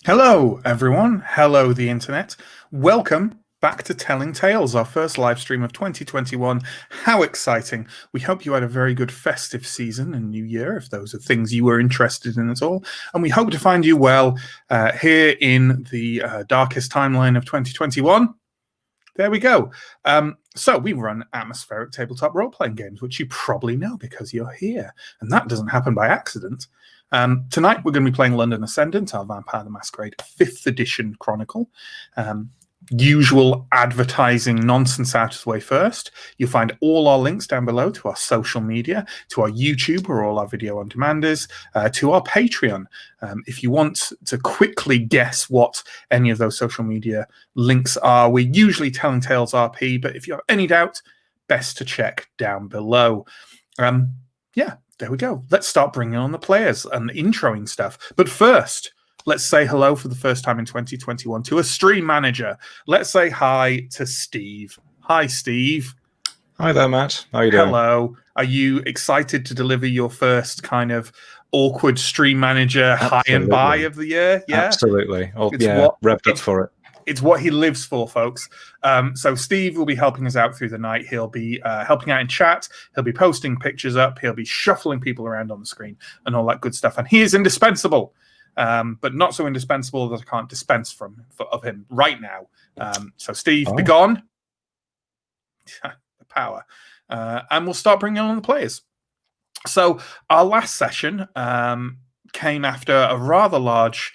Hello, everyone. Hello, the internet. Welcome back to Telling Tales, our first live stream of 2021. How exciting. We hope you had a very good festive season and new year, if those are things you were interested in at all. And we hope to find you well here in the darkest timeline of 2021. There we go. So we run atmospheric tabletop role-playing games, which you probably know because you're here. And that doesn't happen by accident. Tonight, we're going to be playing London Ascendant, our Vampire the Masquerade 5th edition chronicle. Usual advertising nonsense out of the way first. You'll find all our links down below to our social media, to our YouTube, where all our video on demand is, to our Patreon. If you want to quickly guess what any of those social media links are, we're usually Telling Tales RP, but if you have any doubt, best to check down below. Yeah, there we go. Let's start bringing on the players and introing stuff. But first, let's say hello for the first time in 2021 to a stream manager. Let's say hi to Steve. Hi, Steve. Hi there, Matt. How are you doing? Hello. Are you excited to deliver your first kind of awkward stream manager high and by of the year? Yeah, absolutely. Oh, revved up for it. It's what he lives for, folks. So Steve will be helping us out through the night. He'll be helping out in chat. He'll be posting pictures up. He'll be shuffling people around on the screen and all that good stuff. And he is indispensable, but not so indispensable that I can't dispense of him right now. So Steve, be gone. The power. And we'll start bringing on the players. So our last session came after a rather large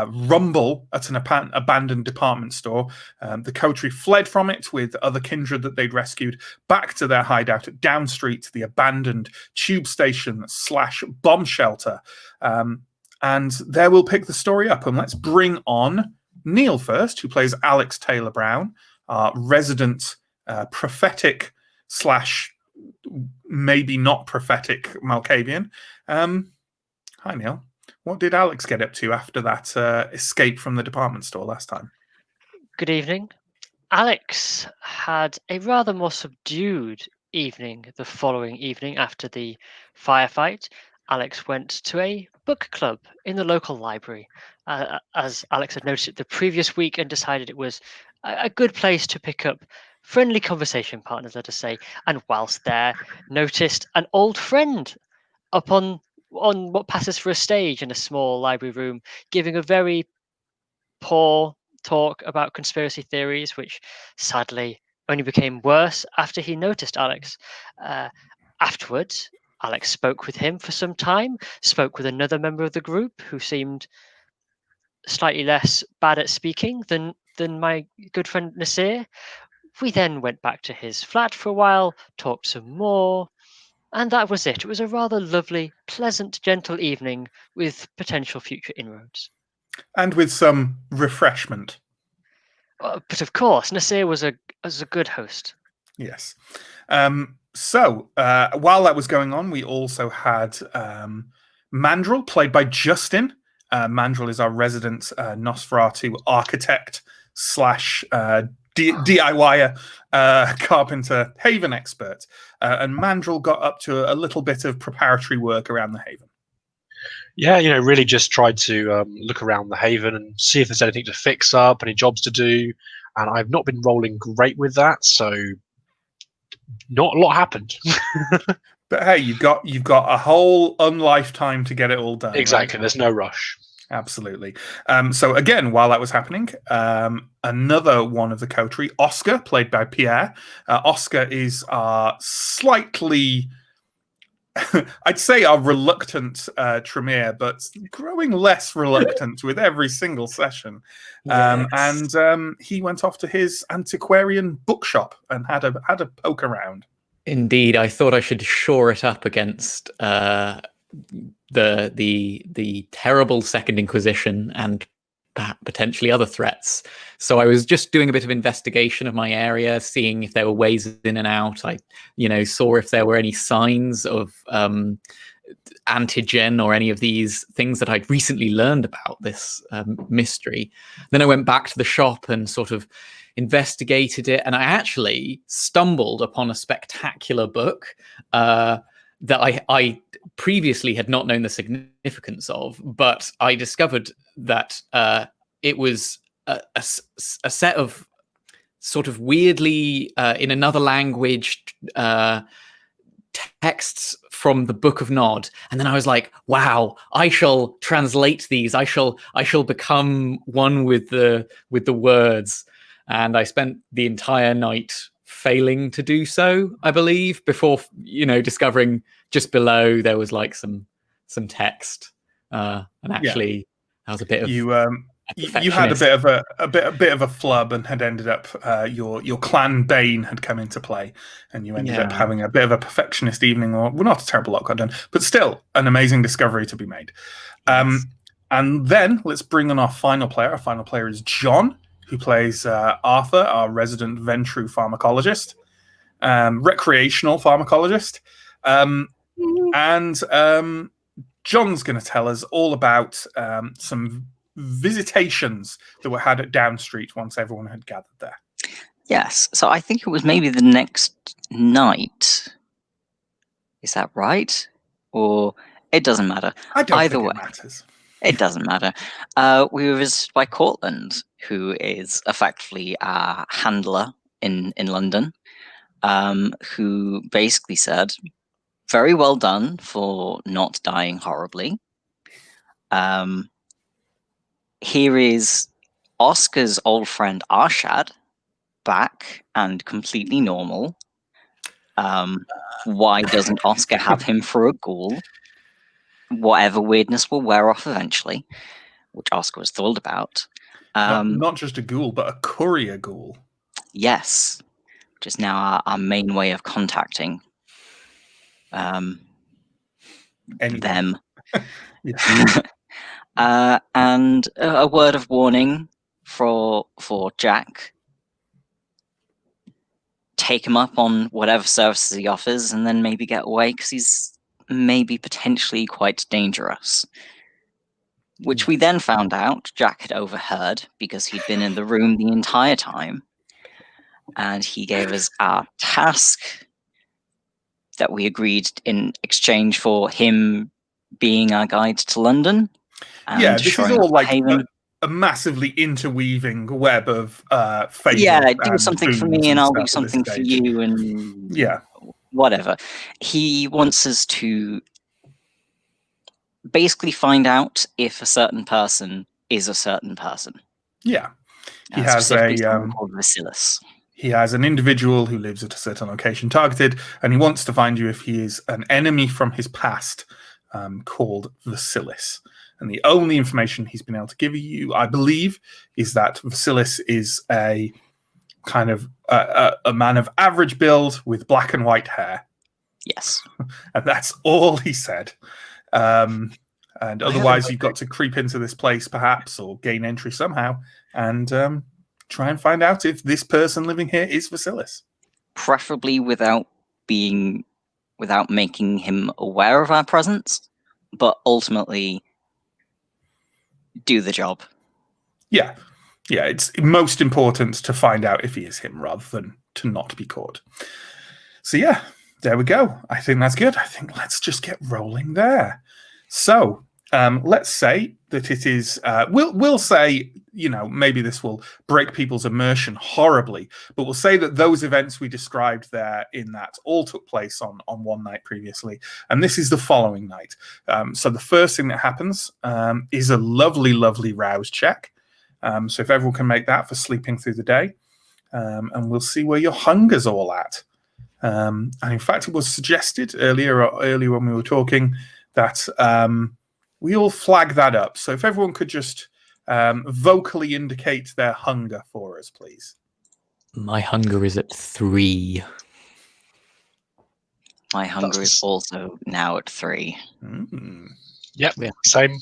rumble at an abandoned department store. The coterie fled from it with other kindred that they'd rescued back to their hideout at Down Street, the abandoned tube station / bomb shelter. And there we'll pick the story up. And let's bring on Neill first, who plays Alex Taylor Brown, our resident prophetic / maybe not prophetic Malkavian. Hi, Neill. What did Alex get up to after that escape from the department store last time? Good evening. Alex had a rather more subdued evening the following evening after the firefight. Alex went to a book club in the local library, as Alex had noticed it the previous week and decided it was a good place to pick up friendly conversation partners, let us say. And whilst there, noticed an old friend on what passes for a stage in a small library room, giving a very poor talk about conspiracy theories, which sadly only became worse after he noticed Alex. Afterwards, Alex spoke with him for some time, spoke with another member of the group who seemed slightly less bad at speaking than my good friend Nasir. We then went back to his flat for a while, talked some more, and that was it. It was a rather lovely, pleasant, gentle evening with potential future inroads. And with some refreshment. But of course, Nasir was a good host. Yes. So while that was going on, we also had Mandrill, played by Justin. Mandrill is our resident Nosferatu architect / DIYer, carpenter, haven expert. And Mandrill got up to a little bit of preparatory work around the haven. Yeah, really just tried to look around the haven and see if there's anything to fix up, any jobs to do. And I've not been rolling great with that, so not a lot happened. But hey, you've got a whole unlifetime to get it all done. Exactly, right? There's no rush. Absolutely. So again, while that was happening, another one of the coterie, Oscar, played by Pierre. Oscar is our slightly, I'd say our reluctant Tremere, but growing less reluctant with every single session. Yes. And he went off to his antiquarian bookshop and had a poke around. Indeed, I thought I should shore it up against the terrible Second Inquisition and potentially other threats. So I was just doing a bit of investigation of my area, seeing if there were ways in and out. I, saw if there were any signs of antigen or any of these things that I'd recently learned about this mystery. Then I went back to the shop and sort of investigated it, and I actually stumbled upon a spectacular book that I previously had not known the significance of, but I discovered that it was a set of sort of weirdly in another language texts from the Book of Nod, and then I was like, wow, I shall translate these. I shall become one with the words. And I spent the entire night failing to do so, I believe, before discovering just below there was like some text, and actually that was a bit of you had a bit of a flub and had ended up your clan Bane had come into play, and you ended up having a bit of a perfectionist evening, or well, not a terrible lot got done, but still an amazing discovery to be made. Yes. And then let's bring on our final player. Our final player is John, who plays Arthur, our resident Ventru pharmacologist, recreational pharmacologist. And John's going to tell us all about some visitations that were had at Down Street once everyone had gathered there. Yes, so I think it was maybe the next night. Is that right? Or it doesn't matter. I don't Either think way. It matters. It doesn't matter. We were visited by Cortland, who is effectively a handler in London, who basically said, very well done for not dying horribly. Here is Oscar's old friend Arshad, back and completely normal. Why doesn't Oscar have him for a ghoul? Whatever weirdness will wear off eventually, which Oscar was thrilled about. Not just a ghoul, but a courier ghoul. Yes, which is now our main way of contacting them. And a word of warning for Jack. Take him up on whatever services he offers, and then maybe get away, because he's maybe potentially quite dangerous. Which we then found out Jack had overheard, because he'd been in the room the entire time. And he gave us our task that we agreed in exchange for him being our guide to London. And this is all like a massively interweaving web of favors. Yeah, do something for me and I'll do something for you, and whatever. He wants us to basically find out if a certain person is a certain person. Yeah. He has someone called Vasilis. He has an individual who lives at a certain location targeted, and he wants to find you if he is an enemy from his past called Vasilis. And the only information he's been able to give you, I believe, is that Vasilis is a kind of a man of average build with black and white hair. Yes. And that's all he said. And otherwise, you've got to creep into this place, perhaps, or gain entry somehow, and try and find out if this person living here is Vasilis. Preferably without making him aware of our presence, but ultimately do the job. Yeah, it's most important to find out if he is him rather than to not be caught. So yeah, there we go. I think that's good. I think let's just get rolling there. So let's say that it is, we'll say, maybe this will break people's immersion horribly, but we'll say that those events we described there in that all took place on one night previously, and this is the following night. So the first thing that happens is a lovely, lovely rouse check. So if everyone can make that for sleeping through the day, and we'll see where your hunger's all at. And in fact, it was suggested earlier when we were talking that we all flag that up. So if everyone could just vocally indicate their hunger for us, please. My hunger is at 3. My hunger is also now at 3. Yep, same.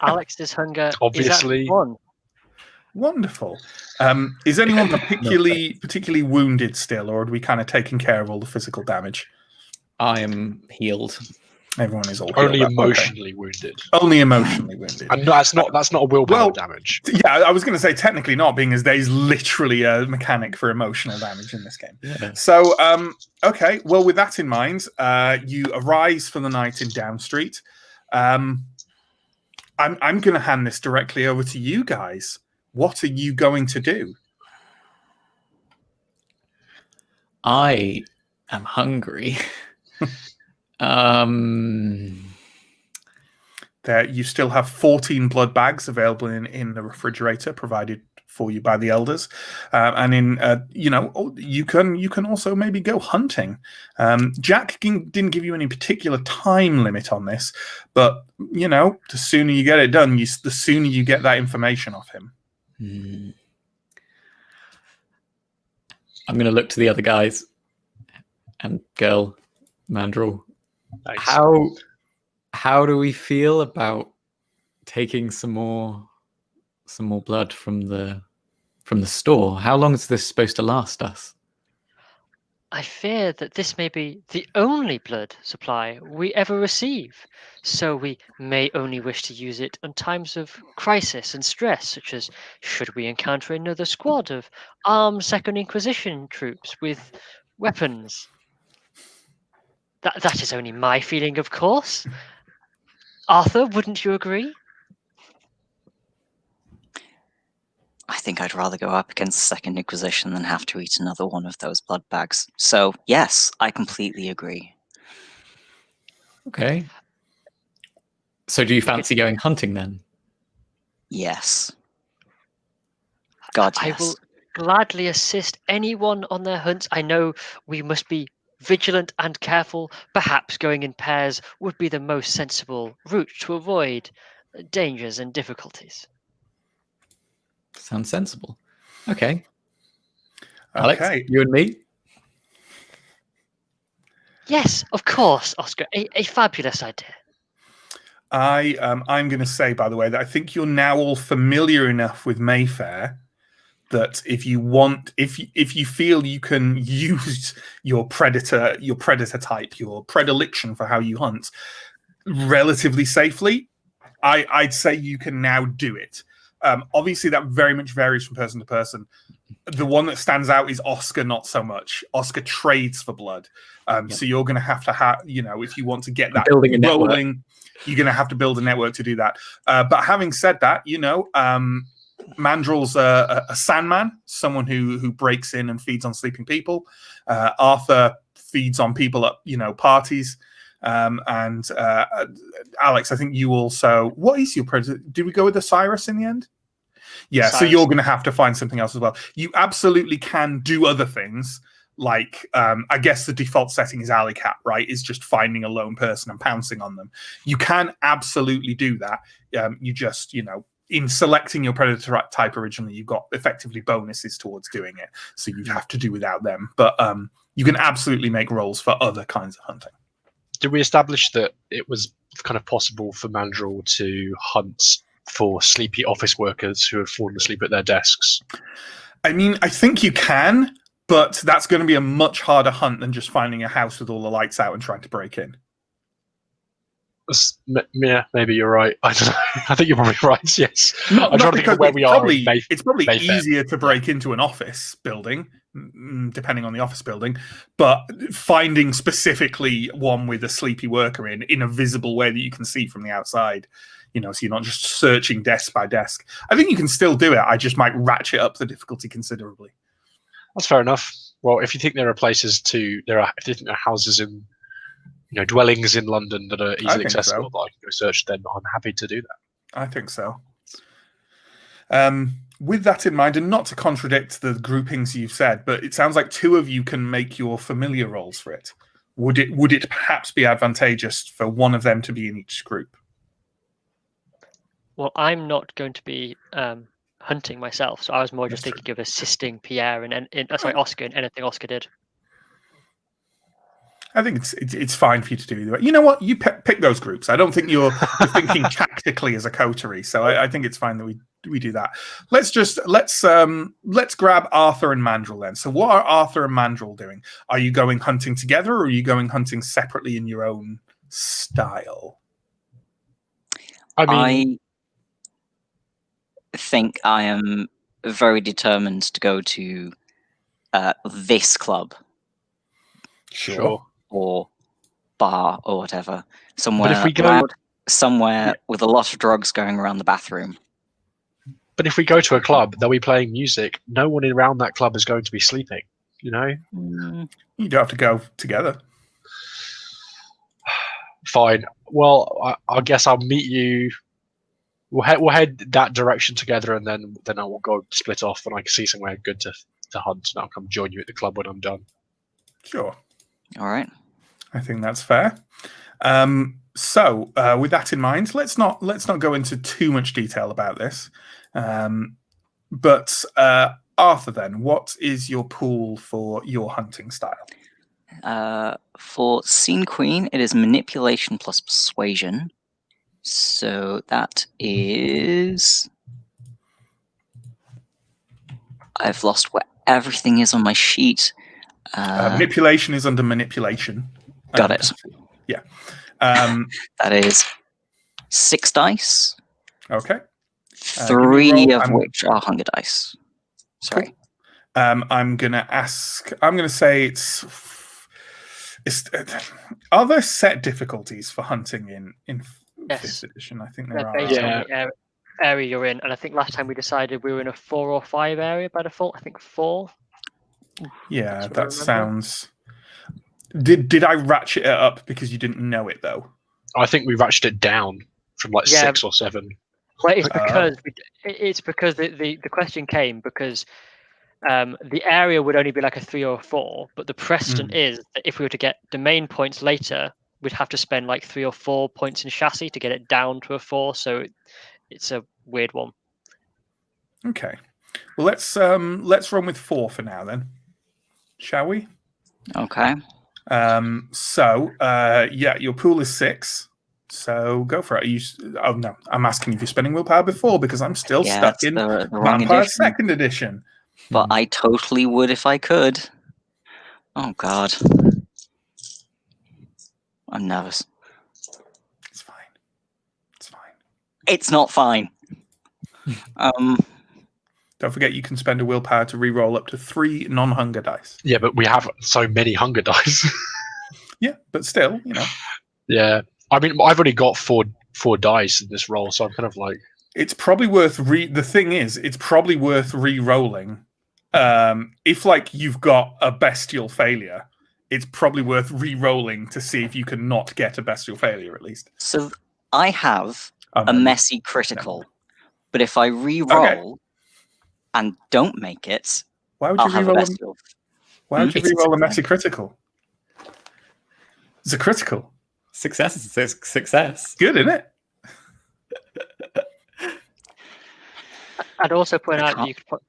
Alex's hunger obviously is at 1. Wonderful. Is anyone particularly wounded still, or are we kind of taking care of all the physical damage? I am healed. Everyone is all only emotionally wounded. Only emotionally wounded. And that's not a willpower damage. Yeah, I was going to say technically not, being as there's literally a mechanic for emotional damage in this game. Yeah. So, okay. Well, with that in mind, you arise for the night in Down Street. I'm going to hand this directly over to you guys. What are you going to do? I am hungry. There, you still have 14 blood bags available in the refrigerator, provided for you by the elders, and you can also maybe go hunting. Jack didn't give you any particular time limit on this, but the sooner you get it done, the sooner you get that information off him. I'm going to look to the other guys and girl, Mandrill. Nice. How do we feel about taking some more blood from the store? How long is this supposed to last us? I fear that this may be the only blood supply we ever receive, so we may only wish to use it in times of crisis and stress, such as should we encounter another squad of armed Second Inquisition troops with weapons. That is only my feeling, of course. Arthur, wouldn't you agree? I think I'd rather go up against the Second Inquisition than have to eat another one of those blood bags. So, yes, I completely agree. Okay. So do you fancy going hunting then? Yes. God, yes. I will gladly assist anyone on their hunts. I know we must be vigilant and careful. Perhaps going in pairs would be the most sensible route to avoid dangers and difficulties. Sounds sensible. Okay. Alex, you and me? Yes, of course, Oscar. A fabulous idea. I'm going to say, by the way, that I think you're now all familiar enough with Mayfair that if you feel you can use your predator type, your predilection for how you hunt relatively safely, I'd say you can now do it. Obviously, that very much varies from person to person. The one that stands out is Oscar, not so much. Oscar trades for blood. So you're going to have, if you want to get that rolling, you're going to have to build a network to do that. But having said that, Mandrill's a sandman, someone who breaks in and feeds on sleeping people. Arthur feeds on people at parties. And Alex, I think you also. What is your predator? Did we go with Osiris in the end? Yeah, Osiris. So you're going to have to find something else as well. You absolutely can do other things. Like, I guess the default setting is Alley Cat, right? Is just finding a lone person and pouncing on them. You can absolutely do that. You just, in selecting your predator type originally, you've got effectively bonuses towards doing it. So you'd have to do without them. But you can absolutely make rolls for other kinds of hunting. Did we establish that it was kind of possible for Mandrill to hunt for sleepy office workers who have fallen asleep at their desks? I mean, I think you can. But that's going to be a much harder hunt than just finding a house with all the lights out and trying to break in. Yeah, maybe you're right. I don't know. I think you're probably right. Yes. I'm trying to think of where we are. It's probably easier to break into an office building, depending on the office building. But finding specifically one with a sleepy worker in a visible way that you can see from the outside, so you're not just searching desk by desk. I think you can still do it. I just might ratchet up the difficulty considerably. That's fair enough. Well, if you think there are places if you think there are houses in, dwellings in London that are easily accessible that I can go search, then I'm happy to do that. I think so. With that in mind, and not to contradict the groupings you've said, but it sounds like two of you can make your familiar roles for it. Would it perhaps be advantageous for one of them to be in each group? Well, I'm not going to be hunting myself, so I was more just thinking of assisting Pierre and Oscar in anything Oscar did. I think it's fine for you to do either way. You know what? You pick those groups. I don't think you're thinking tactically as a coterie, so I think it's fine that we do that. Let's grab Arthur and Mandrill then. So what are Arthur and Mandrill doing? Are you going hunting together, or are you going hunting separately in your own style? I think I am very determined to go to this club. Sure. Or bar or whatever. Somewhere but if we go, loud somewhere with a lot of drugs going around the bathroom. But if we go to a club, they'll be playing music. No one around that club is going to be sleeping. You know. You don't have to go together. Fine. Well, I guess I'll meet you. We'll head that direction together, and then I will go split off when I can see somewhere good to hunt, and I'll come join you at the club when I'm done. Sure. All right. I think that's fair. So, with that in mind, let's not go into too much detail about this. But Arthur, then, what is your pool for your hunting style? For Scene Queen, it is manipulation plus persuasion. So that is... I've lost where everything is on my sheet. Manipulation is under manipulation. Got it. Yeah. That is 6 dice. Okay. 3 of which are hunger dice. Sorry. Cool. I'm gonna say it's. Are there set difficulties for hunting in Yes. 5th edition? I think there are. Based on the area you're in, and I think last time we decided we were in a 4 or 5 area by default. I think 4. Yeah, that sounds. Did I ratchet it up because you didn't know it though? I think we ratcheted it down from like 6 or 7. Well, it's because the question came because the area would only be like a 3 or 4, but the precedent is that if we were to get domain points later, we'd have to spend like 3 or 4 points in chassis to get it down to a 4. So it's a weird one. Okay. Well, let's run with 4 for now then, shall we? Okay. Your pool is 6. So go for it. Oh no, I'm asking if you're spending willpower before because I'm still stuck in the wrong Vampire edition. 2nd edition. But I totally would if I could. Oh God. I'm nervous. It's fine. It's fine. It's not fine. Don't forget you can spend a willpower to re-roll up to 3 non-hunger dice. Yeah, but we have so many hunger dice. Yeah, but still, Yeah. I mean, I've already got four dice in this roll, so I'm kind of like... It's probably worth... The thing is, it's probably worth re-rolling. If, you've got a bestial failure, it's probably worth re-rolling to see if you can not get a bestial failure, at least. So I have a messy critical, but if I re-roll and don't make it, why would you re-roll Why would you re-roll a messy critical? It's a critical. Success is a success. Good, isn't it? I'd also point out that you could put...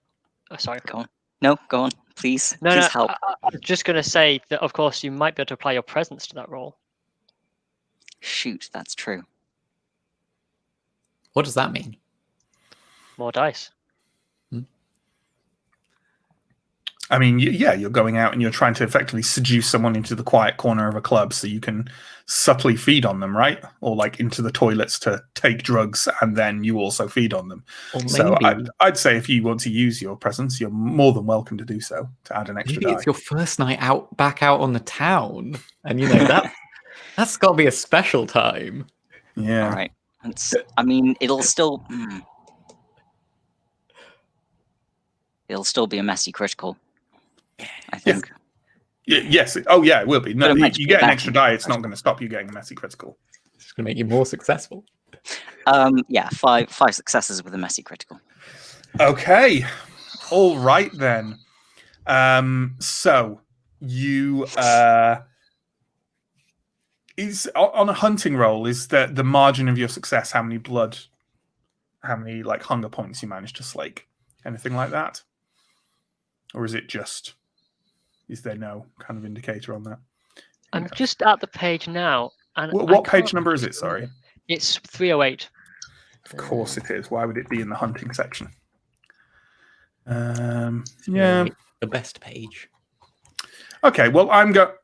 Oh, sorry. Go on. No, go on. Please. No, Please help. I'm just going to say that, of course, you might be able to apply your presence to that roll. Shoot, that's true. What does that mean? More dice. I mean, you're going out and you're trying to effectively seduce someone into the quiet corner of a club so you can subtly feed on them, right? Or into the toilets to take drugs and then you also feed on them. So I'd say if you want to use your presence, you're more than welcome to do so, to add an extra die. It's your first night back out on the town. And, that's got to be a special time. Yeah. All right. It'll still... It'll still be a messy critical, I think. Yes. Oh, yeah, it will be. No, you get an extra die. It's not going to stop you getting a messy critical. It's going to make you more successful. 5 successes with a messy critical. Okay. All right, then. So you... is on a hunting roll, is the margin of your success how many hunger points you manage to slake? Anything like that? Or is it is there no kind of indicator on that? I'm just at the page now. And what page number is it, sorry? It's 308. Of course it is. Why would it be in the hunting section? The best page. Okay, well,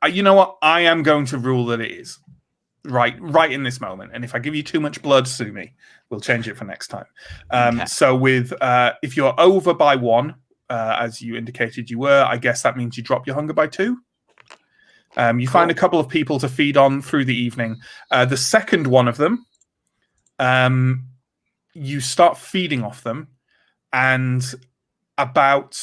you know what? I am going to rule that it is. Right in this moment. And if I give you too much blood, sue me. We'll change it for next time. So with if you're over by 1, as you indicated you were, I guess that means you drop your hunger by 2. You find a couple of people to feed on through the evening. The second one of them You start feeding off them, and about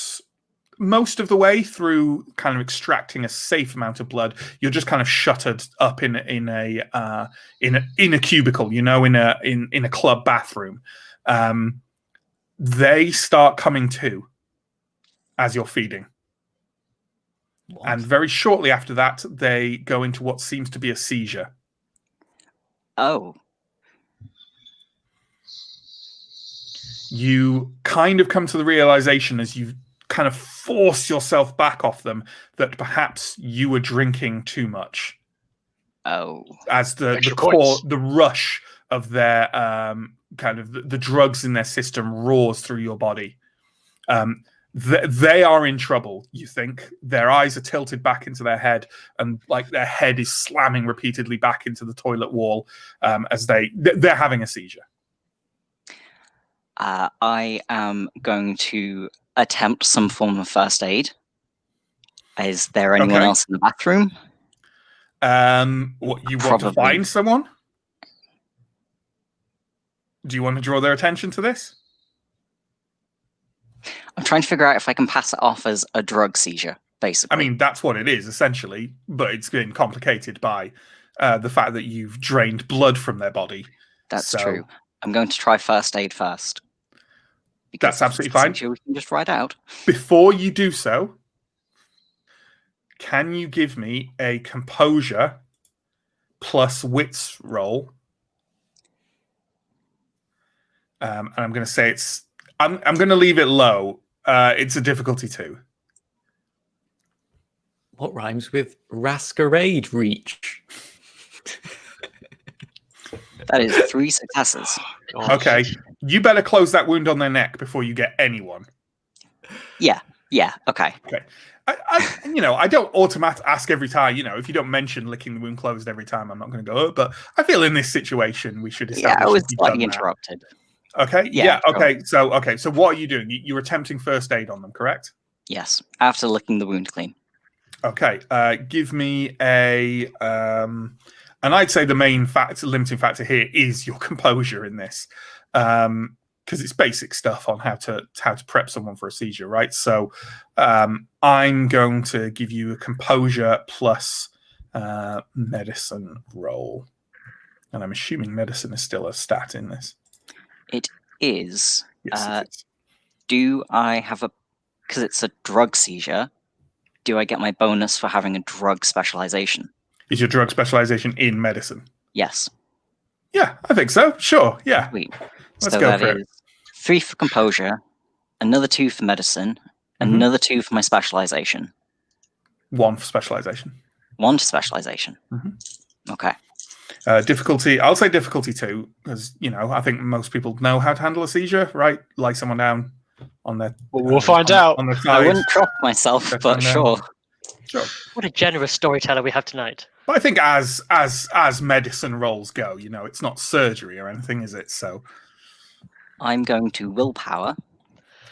most of the way through kind of extracting a safe amount of blood, you're just kind of shuttered up in a cubicle, in a club bathroom. They start coming to as you're feeding. What? And very shortly after that, they go into what seems to be a seizure. Oh. You kind of come to the realization as you kind of force yourself back off them that perhaps you were drinking too much. Oh. As the rush of their kind of the drugs in their system roars through your body. They are in trouble, you think. Their eyes are tilted back into their head, and like their head is slamming repeatedly back into the toilet wall as they're having a seizure. I am going to attempt some form of first aid. Is there anyone else in the bathroom? What you want to find someone? Do you want to draw their attention to this? I'm trying to figure out if I can pass it off as a drug seizure, basically. I mean, that's what it is, essentially, but it's been complicated by the fact that you've drained blood from their body. That's true. I'm going to try first aid first. That's absolutely fine. We can just write out. Before you do so, can you give me a composure plus wits roll? And I'm going to say I'm going to leave it low. It's a difficulty 2. What rhymes with Masquerade reach? That is 3 successes. Okay, you better close that wound on their neck before you get anyone. Yeah, okay. Okay. I don't automatically ask every time, if you don't mention licking the wound closed every time, I'm not going to go, but I feel in this situation we should establish. Yeah, I was slightly interrupted. Okay. Yeah. Okay. So what are you doing? You're attempting first aid on them, correct? Yes. After licking the wound clean. Okay. Give me a. And I'd say the main limiting factor here is your composure in this, because it's basic stuff on how to prep someone for a seizure, right? So I'm going to give you a composure plus medicine roll, and I'm assuming medicine is still a stat in this. It is. Yes, it is. Do I have because it's a drug seizure, do I get my bonus for having a drug specialization? Is your drug specialization in medicine? Yes. Yeah, I think so. Sure. Yeah. Sweet. Let's so go that for is 3 for composure, another 2 for medicine, another 2 for my specialization. 1 for specialization. 1 to specialization. Okay. Difficulty, I'll say difficulty 2, because, I think most people know how to handle a seizure, right? Lie someone down on their... We'll find out. On their I wouldn't trust myself, but sure. Sure. What a generous storyteller we have tonight. But I think as medicine roles go, it's not surgery or anything, is it? So I'm going to willpower.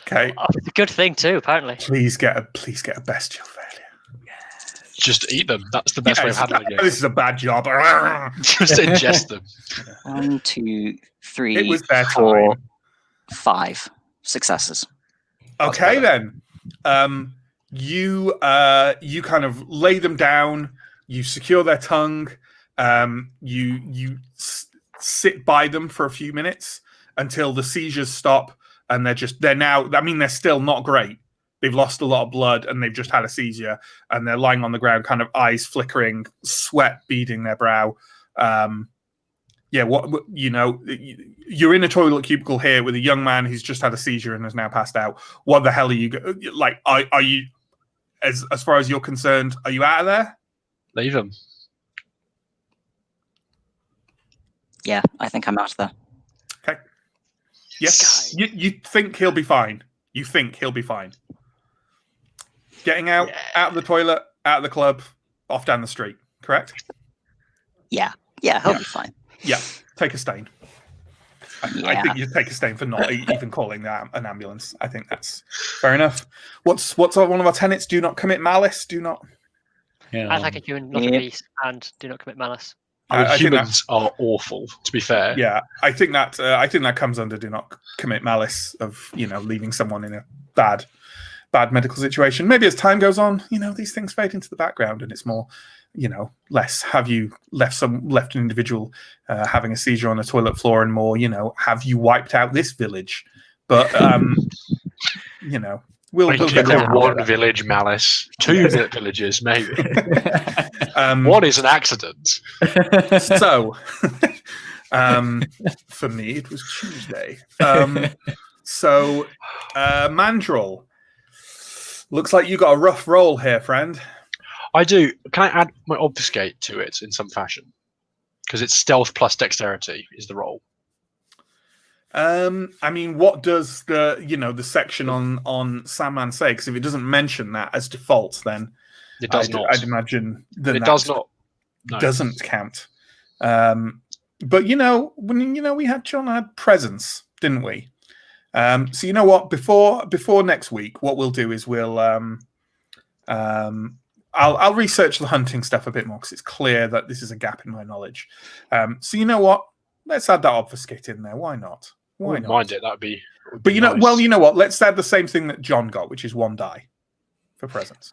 Okay. Oh, it's a good thing too, apparently. Please get a bestial failure. Just eat them. That's the best way of handling it. This is a bad job. Just ingest them. 1, 2, 3, It was their 4, time. 5 successes. Okay, then. You kind of lay them down. You secure their tongue. You sit by them for a few minutes until the seizures stop, and they're still not great. They've lost a lot of blood and they've just had a seizure, and they're lying on the ground, kind of eyes flickering, sweat beading their brow. You're in a toilet cubicle here with a young man who's just had a seizure and has now passed out. What the hell are you like? Are you, as far as you're concerned, are you out of there? Leave him. Yeah, I think I'm out of there. Okay. Yes. You think he'll be fine. You think he'll be fine. Getting out of the toilet, out of the club, off down the street. Correct? Yeah, he'll be fine. Yeah. Take a stain. I think you take a stain for not even calling an ambulance. I think that's fair enough. What's one of our tenets? Do not commit malice. Do not. I like a human, not a beast, and do not commit malice. Humans are awful, to be fair. Yeah, I think that comes under do not commit malice of leaving someone in a bad medical situation. Maybe as time goes on, these things fade into the background, and it's more, less have you left an individual having a seizure on a toilet floor, and more, have you wiped out this village? But we'll get one village malice, two villages maybe. One is an accident. So, for me, it was Tuesday. So, Mandrill, looks like you got a rough roll here, friend. I do. Can I add my obfuscate to it in some fashion? Because it's stealth plus dexterity is the roll. I mean, what does the section on Sandman say? Because if it doesn't mention that as default, then it does not. I'd imagine that it does not. No. Doesn't count. But we had John had presence, didn't we? So you know what? Before next week, what we'll do is I'll research the hunting stuff a bit more because it's clear that this is a gap in my knowledge. So you know what? Let's add that obfuscate in there. Why not? Why not? Mind it. That'd be nice. Well, you know what? Let's add the same thing that John got, which is 1 die for presence.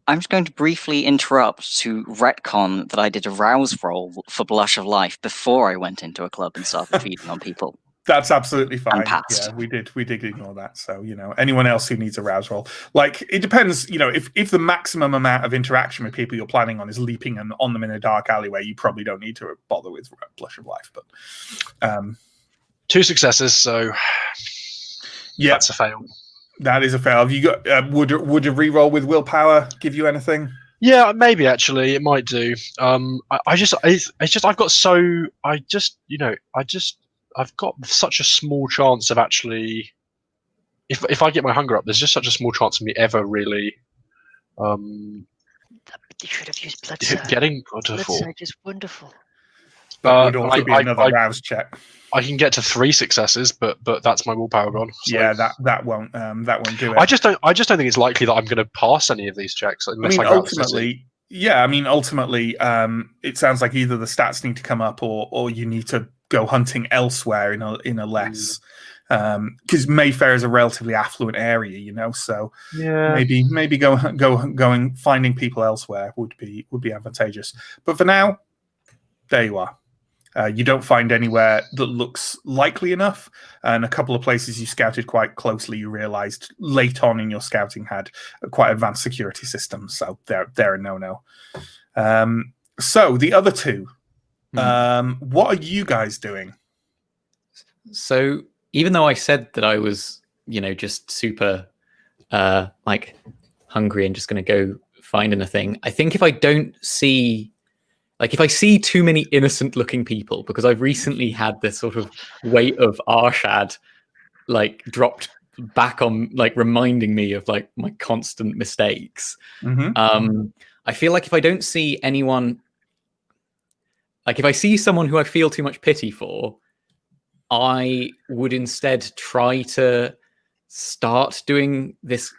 I'm just going to briefly interrupt to retcon that I did a rouse roll for Blush of Life before I went into a club and started feeding on people. That's absolutely fine. And passed. Yeah, we did ignore that. So, anyone else who needs a rouse roll, like it depends, if the maximum amount of interaction with people you're planning on is leaping on them in a dark alleyway, you probably don't need to bother with Blush of Life. But 2 successes, so yeah, that's a fail. That is a fail. Have you got would a reroll with willpower give you anything? Yeah, maybe actually it might do. I've got such a small chance of actually, if I get my hunger up, there's just such a small chance of me ever really. You should have used blood surge. Getting blood surge is wonderful. That would also be another rouse check. I can get to 3 successes, but that's my willpower gone. So. Yeah, that won't do it. I just don't think it's likely that I'm going to pass any of these checks unless ultimately, it sounds like either the stats need to come up or you need to go hunting elsewhere in a less because Mayfair is a relatively affluent area, so yeah, maybe going finding people elsewhere would be advantageous. But for now, there you are. You don't find anywhere that looks likely enough, and a couple of places you scouted quite closely, you realized late on in your scouting had quite advanced security systems, so they're a no-no. So the other two, what are you guys doing? So even though I said that I was, just super hungry and just going to go find anything, I think if I don't see... if I see too many innocent-looking people, because I've recently had this sort of weight of Arshad, dropped back on, reminding me of my constant mistakes. Mm-hmm. I feel like if I don't see anyone, if I see someone who I feel too much pity for, I would instead try to start doing this,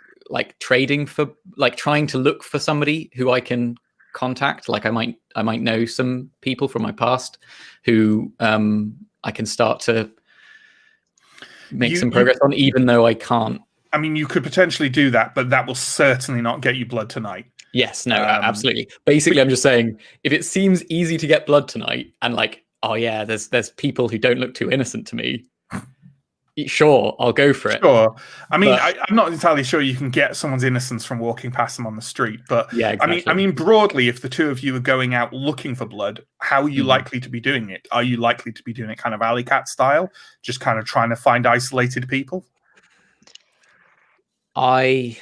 trading for, trying to look for somebody who I can contact. I might know some people from my past who I can start to make some progress on, even though I can't. I mean, you could potentially do that, but that will certainly not get you blood tonight. Yes, no, absolutely. Basically, I'm just saying, if it seems easy to get blood tonight, and oh yeah, there's people who don't look too innocent to me. Sure, I'll go for it. Sure. I mean, I'm not entirely sure you can get someone's innocence from walking past them on the street, but yeah, exactly. I mean, broadly, if the two of you are going out looking for blood, how are you likely to be doing it? Are you likely to be doing it kind of alley cat style, just kind of trying to find isolated people? I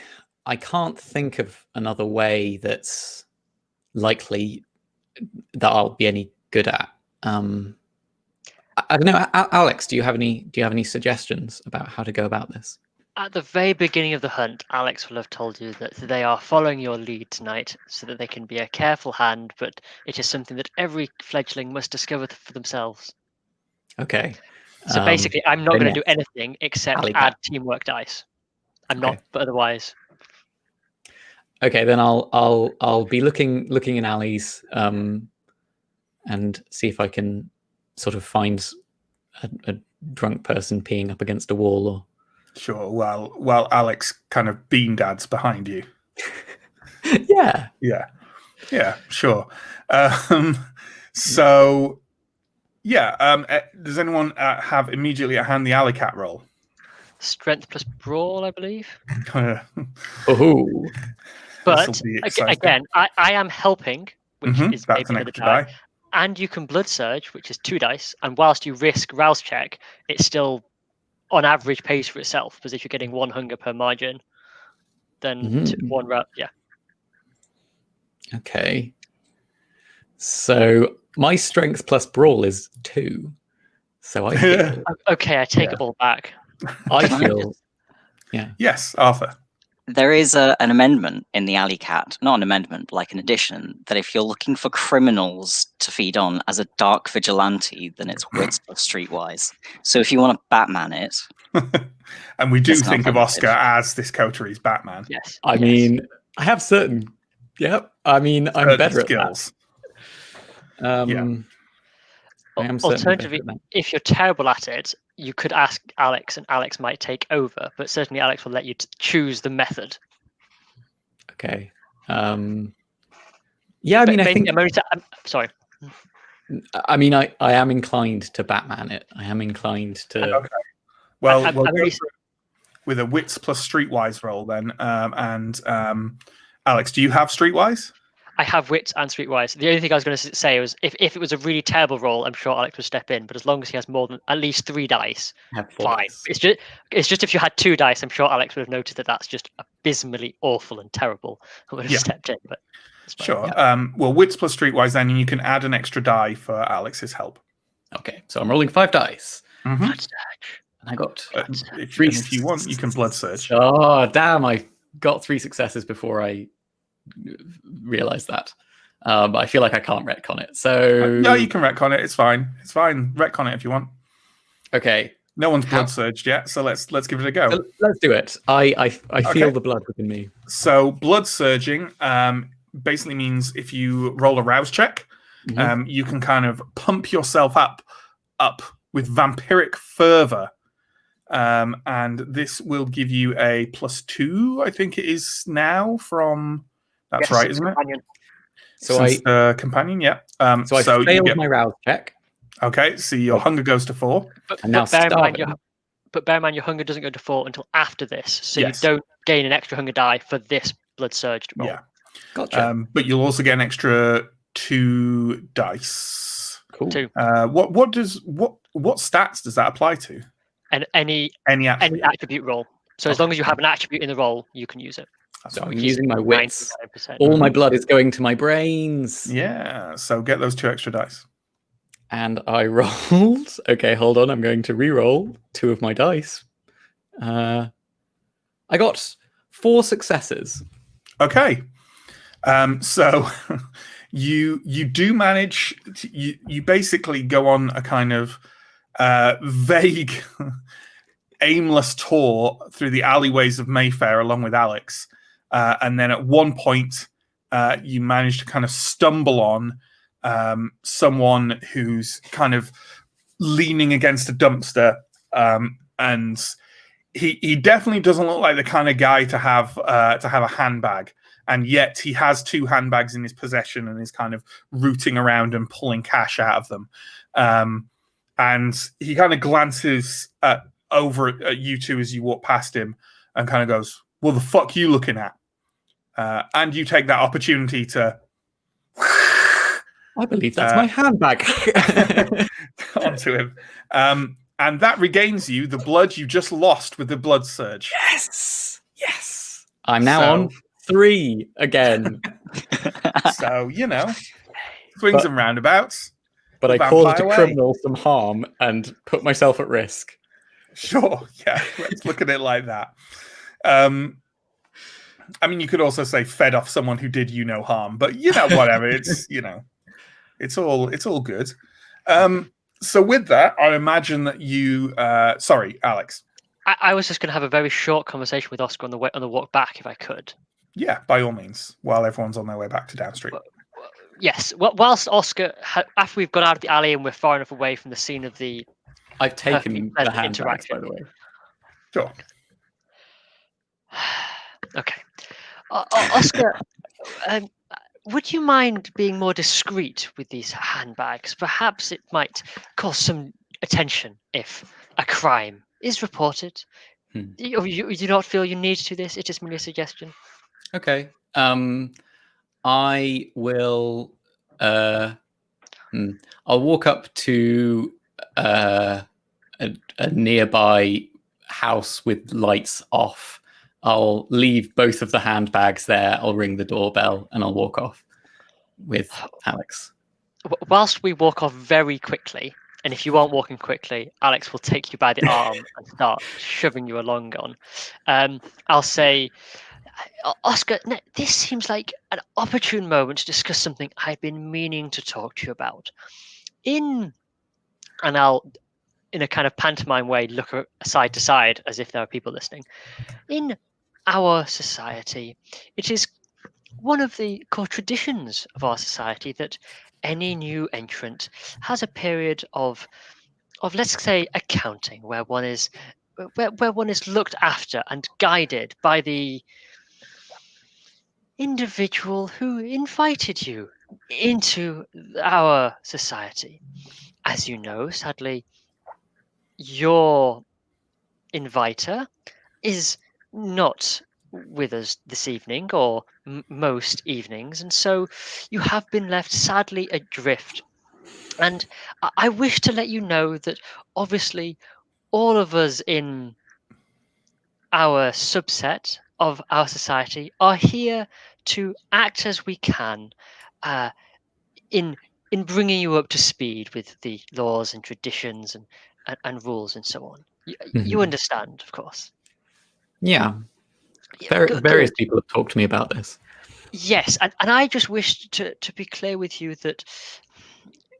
can't think of another way that's likely that I'll be any good at. I don't know, Alex. Do you have any suggestions about how to go about this? At the very beginning of the hunt, Alex will have told you that they are following your lead tonight, so that they can be a careful hand. But it is something that every fledgling must discover for themselves. Okay. So basically, I'm not going to do anything except Alley add cat. teamwork dice. I'm not, but otherwise. Okay, then I'll be looking in alleys, and see if I can sort of find a drunk person peeing up against a wall. Or Sure. While Alex kind of bean dads behind you. yeah. Yeah. Sure. So does anyone have immediately at hand the alley cat roll? Strength plus brawl, I believe. Oh. But again, I am helping, which is that's maybe an another extra die. die. And you can blood surge, which is 2 dice. And whilst you risk rouse check, it still, on average, pays for itself. Because if you're getting 1 hunger per margin, then 1 rouse. Yeah. Okay. So my strength plus brawl is 2. So I feel okay. I take it all back. I feel yeah. Yes, Arthur. There is an amendment in the Alley Cat, not an amendment, but like an addition, that if you're looking for criminals to feed on as a dark vigilante, then it's wits plus streetwise. So if you want to Batman it, and we do it's not think of positive. Oscar as this coteries Batman. Yes. I mean, I have certain. Yep. I mean, I'm Certain better skills. at that. Yeah. I am certainly Alternatively, better at that. if you're terrible at it, you could ask Alex, and Alex might take over. But certainly, Alex will let you choose the method. Okay. Yeah. I mean, I think. Sorry. I mean, I am inclined to Batman it. I am inclined to. Okay. Well, I'm go really... for it with a wits plus streetwise roll then. And Alex, do you have streetwise? I have wits and streetwise. The only thing I was going to say was if it was a really terrible roll, I'm sure Alex would step in. But as long as he has more than at least 3 dice, fine. Dice. It's just if you had 2 dice, I'm sure Alex would have noticed that that's just abysmally awful and terrible. I would have stepped in. But sure. Yeah. Well, wits plus streetwise then, and you can add an extra die for Alex's help. Okay, so I'm rolling 5 dice. Blood surge. And I got if you want, you can blood surge. Oh, damn! I got 3 successes before I realized that. But I feel like I can't retcon it. So no, you can retcon it. It's fine. It's fine. Retcon it if you want. Okay. No one's blood surged yet, so let's give it a go. Let's do it. I feel the blood within me. So blood surging basically means if you roll a rouse check, you can kind of pump yourself up with vampiric fervor. And this will give you a +2, I think it is now from. That's right, isn't companion. it? So companion, yeah. So I failed my rouse check. Okay, so your hunger goes to 4. But bear in mind, your hunger doesn't go to 4 until after this, so you don't gain an extra hunger die for this blood surged roll. Yeah, gotcha. But you'll also get an extra 2 dice. Cool. 2. What stats does that apply to? And any attribute roll. So as long as you have an attribute in the roll, you can use it. So I'm using my wits. 99%. All my blood is going to my brains. Yeah. So get those 2 extra dice. And I rolled. Okay, hold on. I'm going to re-roll 2 of my dice. I got 4 successes. Okay. So you do manage. You basically go on a kind of vague, aimless tour through the alleyways of Mayfair along with Alex. And then at one point, you manage to kind of stumble on someone who's kind of leaning against a dumpster. And he definitely doesn't look like the kind of guy to have a handbag. And yet he has 2 handbags in his possession and is kind of rooting around and pulling cash out of them. And he kind of glances over at you 2 as you walk past him and kind of goes, "What the fuck are you looking at?" And you take that opportunity to... I believe that's my handbag. onto him. And that regains you the blood you just lost with the blood surge. Yes. I'm now on 3 again. So, swings and roundabouts. But I caused a criminal some harm and put myself at risk. Sure, yeah. Let's look at it like that. I mean, you could also say fed off someone who did you no harm, but whatever. It's it's all good. So with that, I imagine that you. Sorry, Alex. I was just going to have a very short conversation with Oscar on the walk back, if I could. Yeah, by all means, while everyone's on their way back to Down Street. Yes. Whilst Oscar, after we've got out of the alley and we're far enough away from the scene of the I've taken the pleasant handbags, by the way. Sure. Okay. Oscar, would you mind being more discreet with these handbags? Perhaps it might cause some attention if a crime is reported. You do not feel you need to do this? It is merely a suggestion. Okay. I will. I'll walk up to a nearby house with lights off. I'll leave both of the handbags there. I'll ring the doorbell and I'll walk off with Alex. Whilst we walk off very quickly, and if you aren't walking quickly, Alex will take you by the arm and start shoving you along on. I'll say, Oscar, this seems like an opportune moment to discuss something I've been meaning to talk to you about. And I'll, in a kind of pantomime way, look side to side as if there are people listening. In our society, it is one of the core traditions of our society that any new entrant has a period of let's say accounting where one is looked after and guided by the individual who invited you into our society. As you know, sadly, your inviter is not with us this evening or most evenings, and so you have been left sadly adrift. And I wish to let you know that obviously all of us in our subset of our society are here to act as we can in bringing you up to speed with the laws and traditions and rules and so on. You understand, of course. Yeah. Good. Various people have talked to me about this. Yes, and I just wish to be clear with you that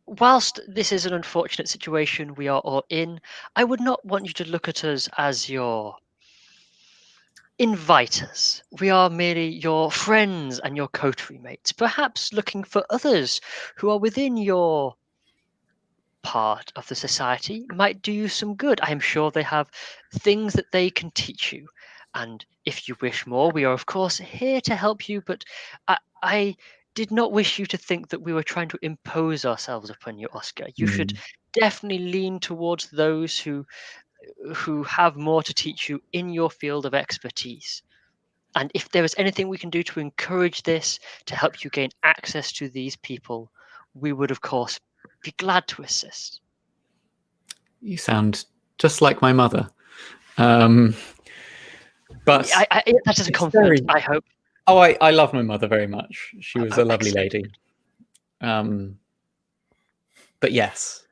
whilst this is an unfortunate situation we are all in, I would not want you to look at us as your inviters. We are merely your friends and your coterie mates, perhaps looking for others who are within your part of the society might do you some good. I am sure they have things that they can teach you. And if you wish more, we are, of course, here to help you. But I did not wish you to think that we were trying to impose ourselves upon you, Oscar. You should definitely lean towards those who have more to teach you in your field of expertise. And if there is anything we can do to encourage this, to help you gain access to these people, we would, of course, be glad to assist. You sound just like my mother. But that is a compliment, I hope. Oh, I love my mother very much. She was a lovely lady. But yes.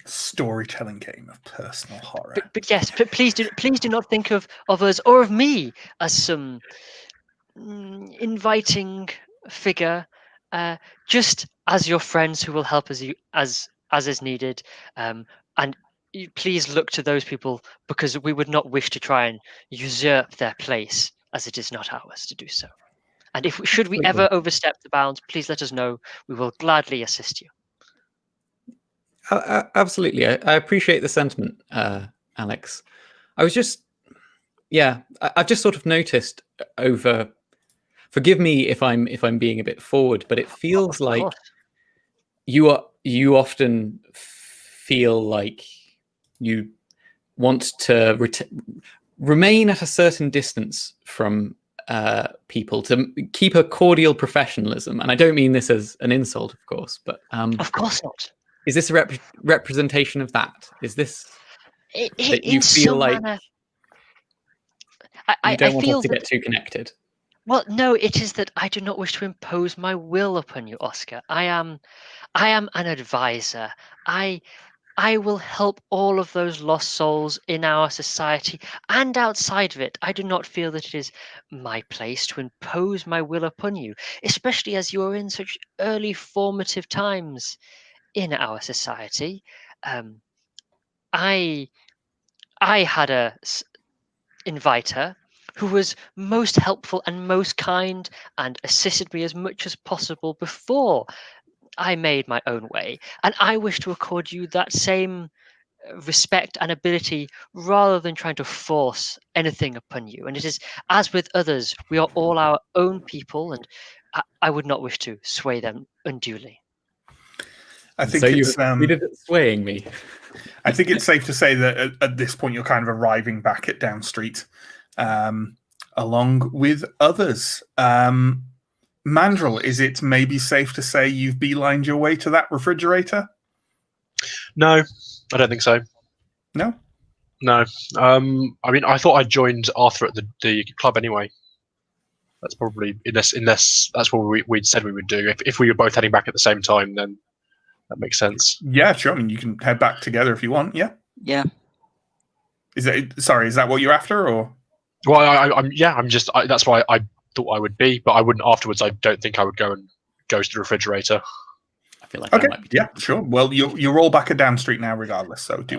Storytelling game of personal horror. But yes, but please do not think of us or of me as some inviting figure. Just as your friends who will help as is needed. And please look to those people because we would not wish to try and usurp their place, as it is not ours to do so. And should we ever overstep the bounds, please let us know. We will gladly assist you. Absolutely. I appreciate the sentiment, Alex. I was just, I've just sort of noticed over. Forgive me if I'm being a bit forward, but it feels like you often feel like you want to remain at a certain distance from people to keep a cordial professionalism. And I don't mean this as an insult, of course, but of course not. Is this a representation of that? Is this that you feel like manner, you don't want feel us to get too connected? Well, no, it is that I do not wish to impose my will upon you, Oscar. I am an advisor. I will help all of those lost souls in our society and outside of it. I do not feel that it is my place to impose my will upon you, especially as you are in such early formative times in our society. I had a inviter who was most helpful and most kind and assisted me as much as possible before I made my own way. And I wish to accord you that same respect and ability rather than trying to force anything upon you. And it is as with others, we are all our own people, and I would not wish to sway them unduly. I think so it's you did it swaying me. I think it's safe to say that at this point you're kind of arriving back at Down Street, along with others. Mandrill, is it maybe safe to say you've beelined your way to that refrigerator? No, I don't think so. No? No. I mean, I thought I joined Arthur at the club anyway. That's probably, unless that's what we'd said we would do. If we were both heading back at the same time, then that makes sense. Yeah, sure. I mean, you can head back together if you want, yeah? Yeah. Is that what you're after, or? Well, that's why I thought I would be, but I wouldn't afterwards. I don't think I would go to the refrigerator. I feel like Okay, that might be sure. Well, you're all back at Down Street now regardless, so do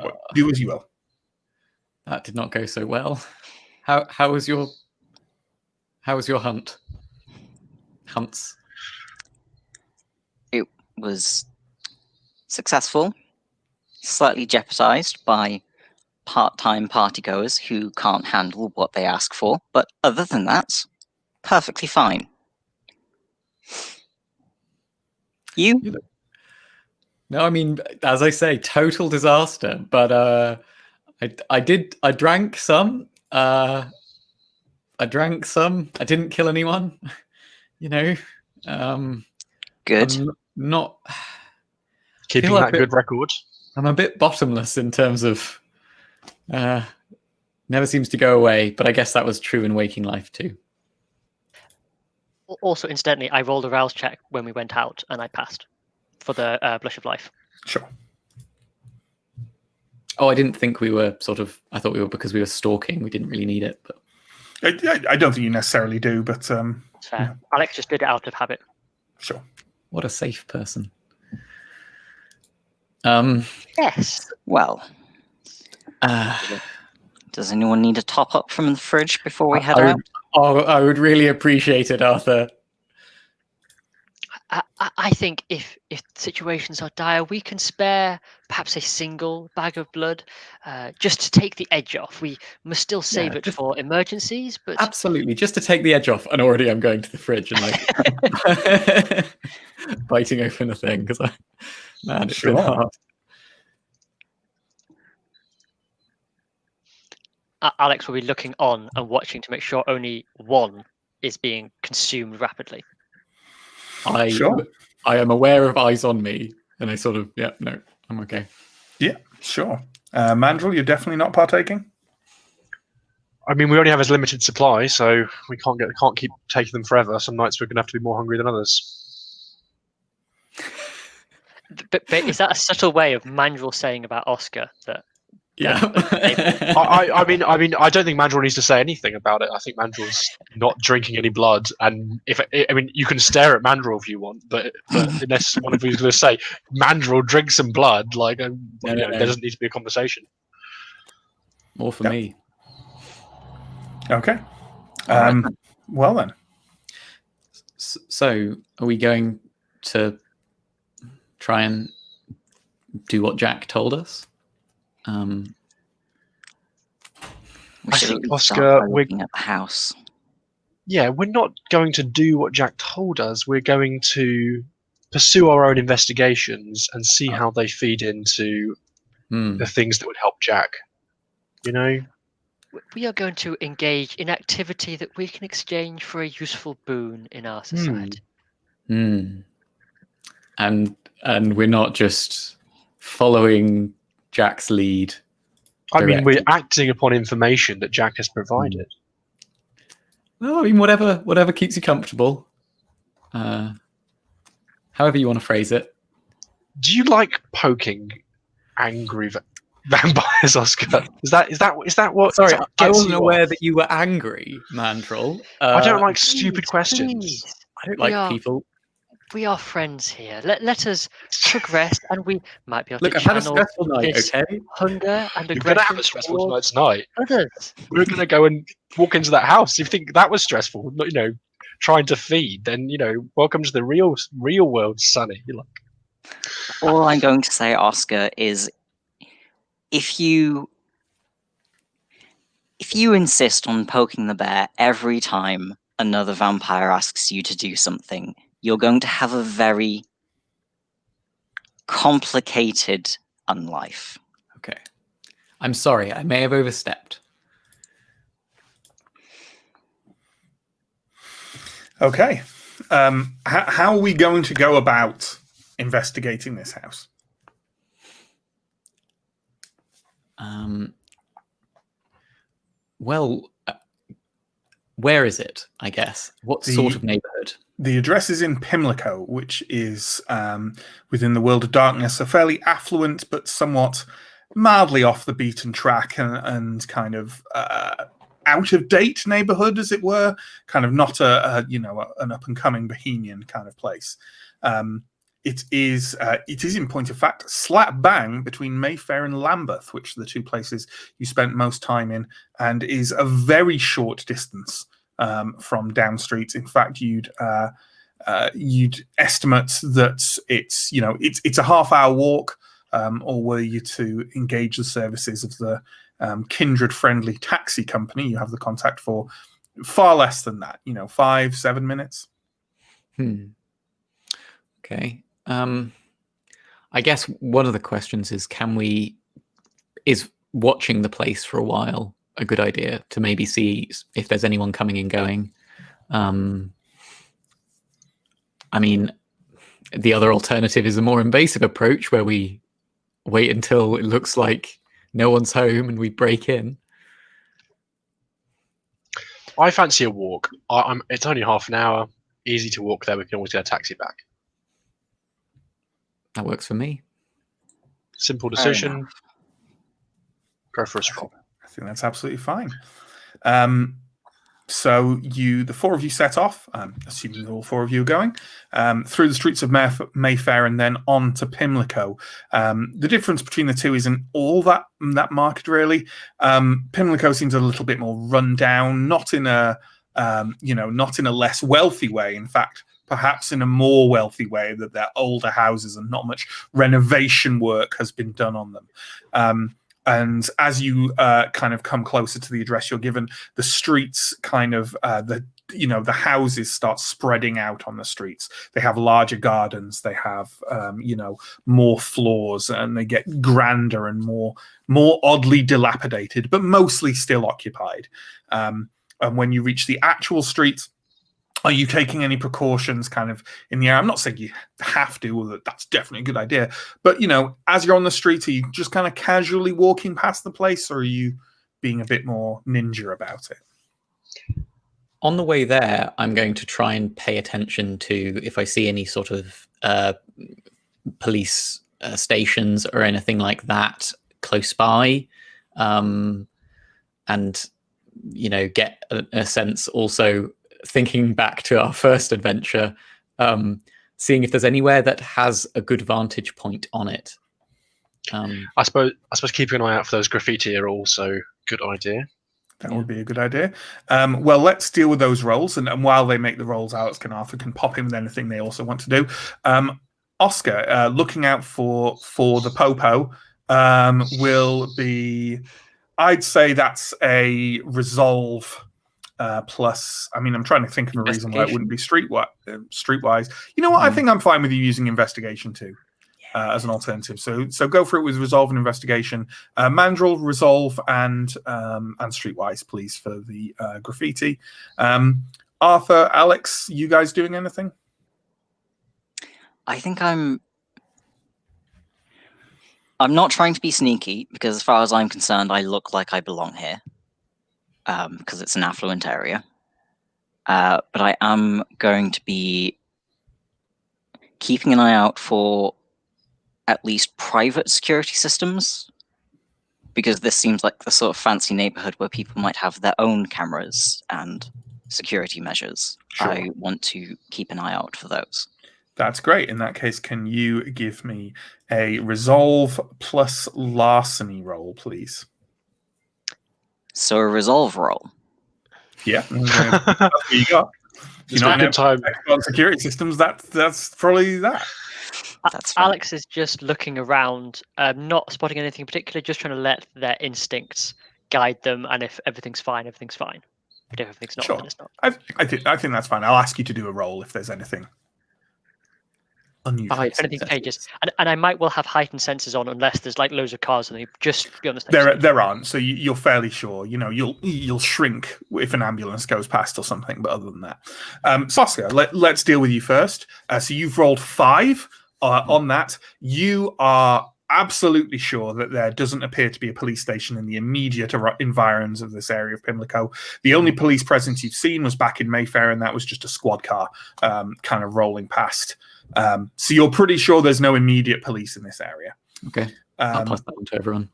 as you will. That did not go so well. How was your hunts? It was successful, slightly jeopardized by part-time partygoers who can't handle what they ask for, but other than that, perfectly fine. You? No, I mean, as I say, total disaster. But I drank some. I didn't kill anyone. Good. I'm not keeping that good record. I'm a bit bottomless in terms of never seems to go away. But I guess that was true in waking life too. Also, incidentally, I rolled a rouse check when we went out, and I passed for the Blush of Life. Sure. Oh, I didn't think we were I thought we were, because we were stalking. We didn't really need it. But I don't think you necessarily do, but it's fair. Yeah. Alex just did it out of habit. Sure. What a safe person. Yes. Well. Does anyone need a top up from the fridge before we head out? I would really appreciate it, Arthur. I think if situations are dire, we can spare perhaps a single bag of blood, just to take the edge off. We must still save it for emergencies, but absolutely, just to take the edge off. And already, I'm going to the fridge and biting open a thing because it's been hard. Alex will be looking on and watching to make sure only one is being consumed rapidly. I am aware of eyes on me, and I I'm okay. Yeah, sure. Mandrill, you're definitely not partaking? I mean, we only have a limited supply, so we can't keep taking them forever. Some nights we're going to have to be more hungry than others. But is that a subtle way of Mandrill saying about Oscar that? Yeah. I mean, I don't think Mandrill needs to say anything about it. I think Mandrill's not drinking any blood, and you can stare at Mandrill if you want, but unless one of you is going to say Mandrill drinks some blood, there doesn't need to be a conversation. More for me. Okay. Well then. So, are we going to try and do what Jack told us? I think, Oscar, we're looking at the house. Yeah, we're not going to do what Jack told us. We're going to pursue our own investigations and see how they feed into the things that would help Jack. We are going to engage in activity that we can exchange for a useful boon in our society. And we're not just following Jack's lead. I mean, we're acting upon information that Jack has provided. Well, I mean, whatever keeps you comfortable. However you want to phrase it. Do you like poking angry vampires, Oscar? Is that what? Sorry, I wasn't aware that you were angry, Mandrill. I don't like stupid questions. I don't like people we are friends here. Let us progress, and we might be able Look, to I've had a channel stressful night, this okay? hunger and You're gonna have aggression a stressful towards tonight's night. others. We're gonna go and walk into that house. If you think that was stressful, you know, trying to feed, then you know, welcome to the real world, Sonny. You're like, All I'm going to say, Oscar, is if you insist on poking the bear every time another vampire asks you to do something, you're going to have a very complicated unlife. Okay. I'm sorry, I may have overstepped. Okay. How are we going to go about investigating this house? Well, where is it, I guess? What sort of neighborhood? The address is in Pimlico, which is within the world of darkness, a fairly affluent but somewhat mildly off the beaten track and kind of out of date neighborhood, as it were. Kind of not an up and coming bohemian kind of place. It is in point of fact slap bang between Mayfair and Lambeth, which are the two places you spent most time in, and is a very short distance from down street. In fact, you'd estimate that it's a half-hour walk, or were you to engage the services of the kindred-friendly taxi company you have the contact for, far less than that. 5-7 minutes. Okay. I guess one of the questions is, is watching the place for a while a good idea to maybe see if there's anyone coming and going? I mean, the other alternative is a more invasive approach where we wait until it looks like no one's home and we break in. I fancy a walk. It's only half an hour, easy to walk there. We can always get a taxi back. That works for me. Simple decision. Go for a stroll. I think that's absolutely fine. So the four of you set off, assuming that all four of you are going, through the streets of Mayfair and then on to Pimlico. The difference between the two isn't all that marked, really. Pimlico seems a little bit more run down, not in a less wealthy way. In fact, perhaps in a more wealthy way, that they're older houses and not much renovation work has been done on them. And as you kind of come closer to the address you're given, the streets kind of the houses start spreading out on the streets. They have larger gardens. They have more floors, and they get grander and more oddly dilapidated, but mostly still occupied. And when you reach the actual streets, are you taking any precautions kind of in the air? I'm not saying you have to, or that's definitely a good idea. But, as you're on the street, are you just kind of casually walking past the place, or are you being a bit more ninja about it? On the way there, I'm going to try and pay attention to if I see any sort of police stations or anything like that close by. And, get a sense also, thinking back to our first adventure, seeing if there's anywhere that has a good vantage point on it. I suppose keeping an eye out for those graffiti are also a good idea. That would be a good idea. Well, let's deal with those rolls, and while they make the rolls, Alex and Arthur can pop in with anything they also want to do. Oscar, looking out for the popo, will be, I'd say that's a resolve. Plus, I mean, I'm trying to think of a reason why it wouldn't be streetwise. You know what? I think I'm fine with you using investigation too, as an alternative. So go for it with resolve and investigation. Mandrill, resolve, and streetwise, please, for the graffiti. Arthur, Alex, you guys doing anything? I think I'm not trying to be sneaky, because as far as I'm concerned, I look like I belong here. Because it's an affluent area. But I am going to be keeping an eye out for at least private security systems, because this seems like the sort of fancy neighborhood where people might have their own cameras and security measures. Sure. I want to keep an eye out for those. That's great. In that case, can you give me a resolve plus larceny roll, please? So a resolve roll. Yeah, that's what you got. If you're not time. on security systems, that's probably that. That's fine. Alex is just looking around, not spotting anything in particular, just trying to let their instincts guide them. And if everything's fine, everything's fine. But if everything's not, Sure. then it's not. I think that's fine. I'll ask you to do a roll if there's anything unusual. If anything changes, and I might well have heightened sensors on unless there's like loads of cars on. Just be on the safe side. There aren't, so you're fairly sure. You know, you'll shrink if an ambulance goes past or something. But other than that, so Oscar, let's deal with you first. So you've rolled 5 on that. You are absolutely sure that there doesn't appear to be a police station in the immediate environs of this area of Pimlico. The only police presence you've seen was back in Mayfair, and that was just a squad car kind of rolling past. So you're pretty sure there's no immediate police in this area. Okay. I'll pass that on to everyone.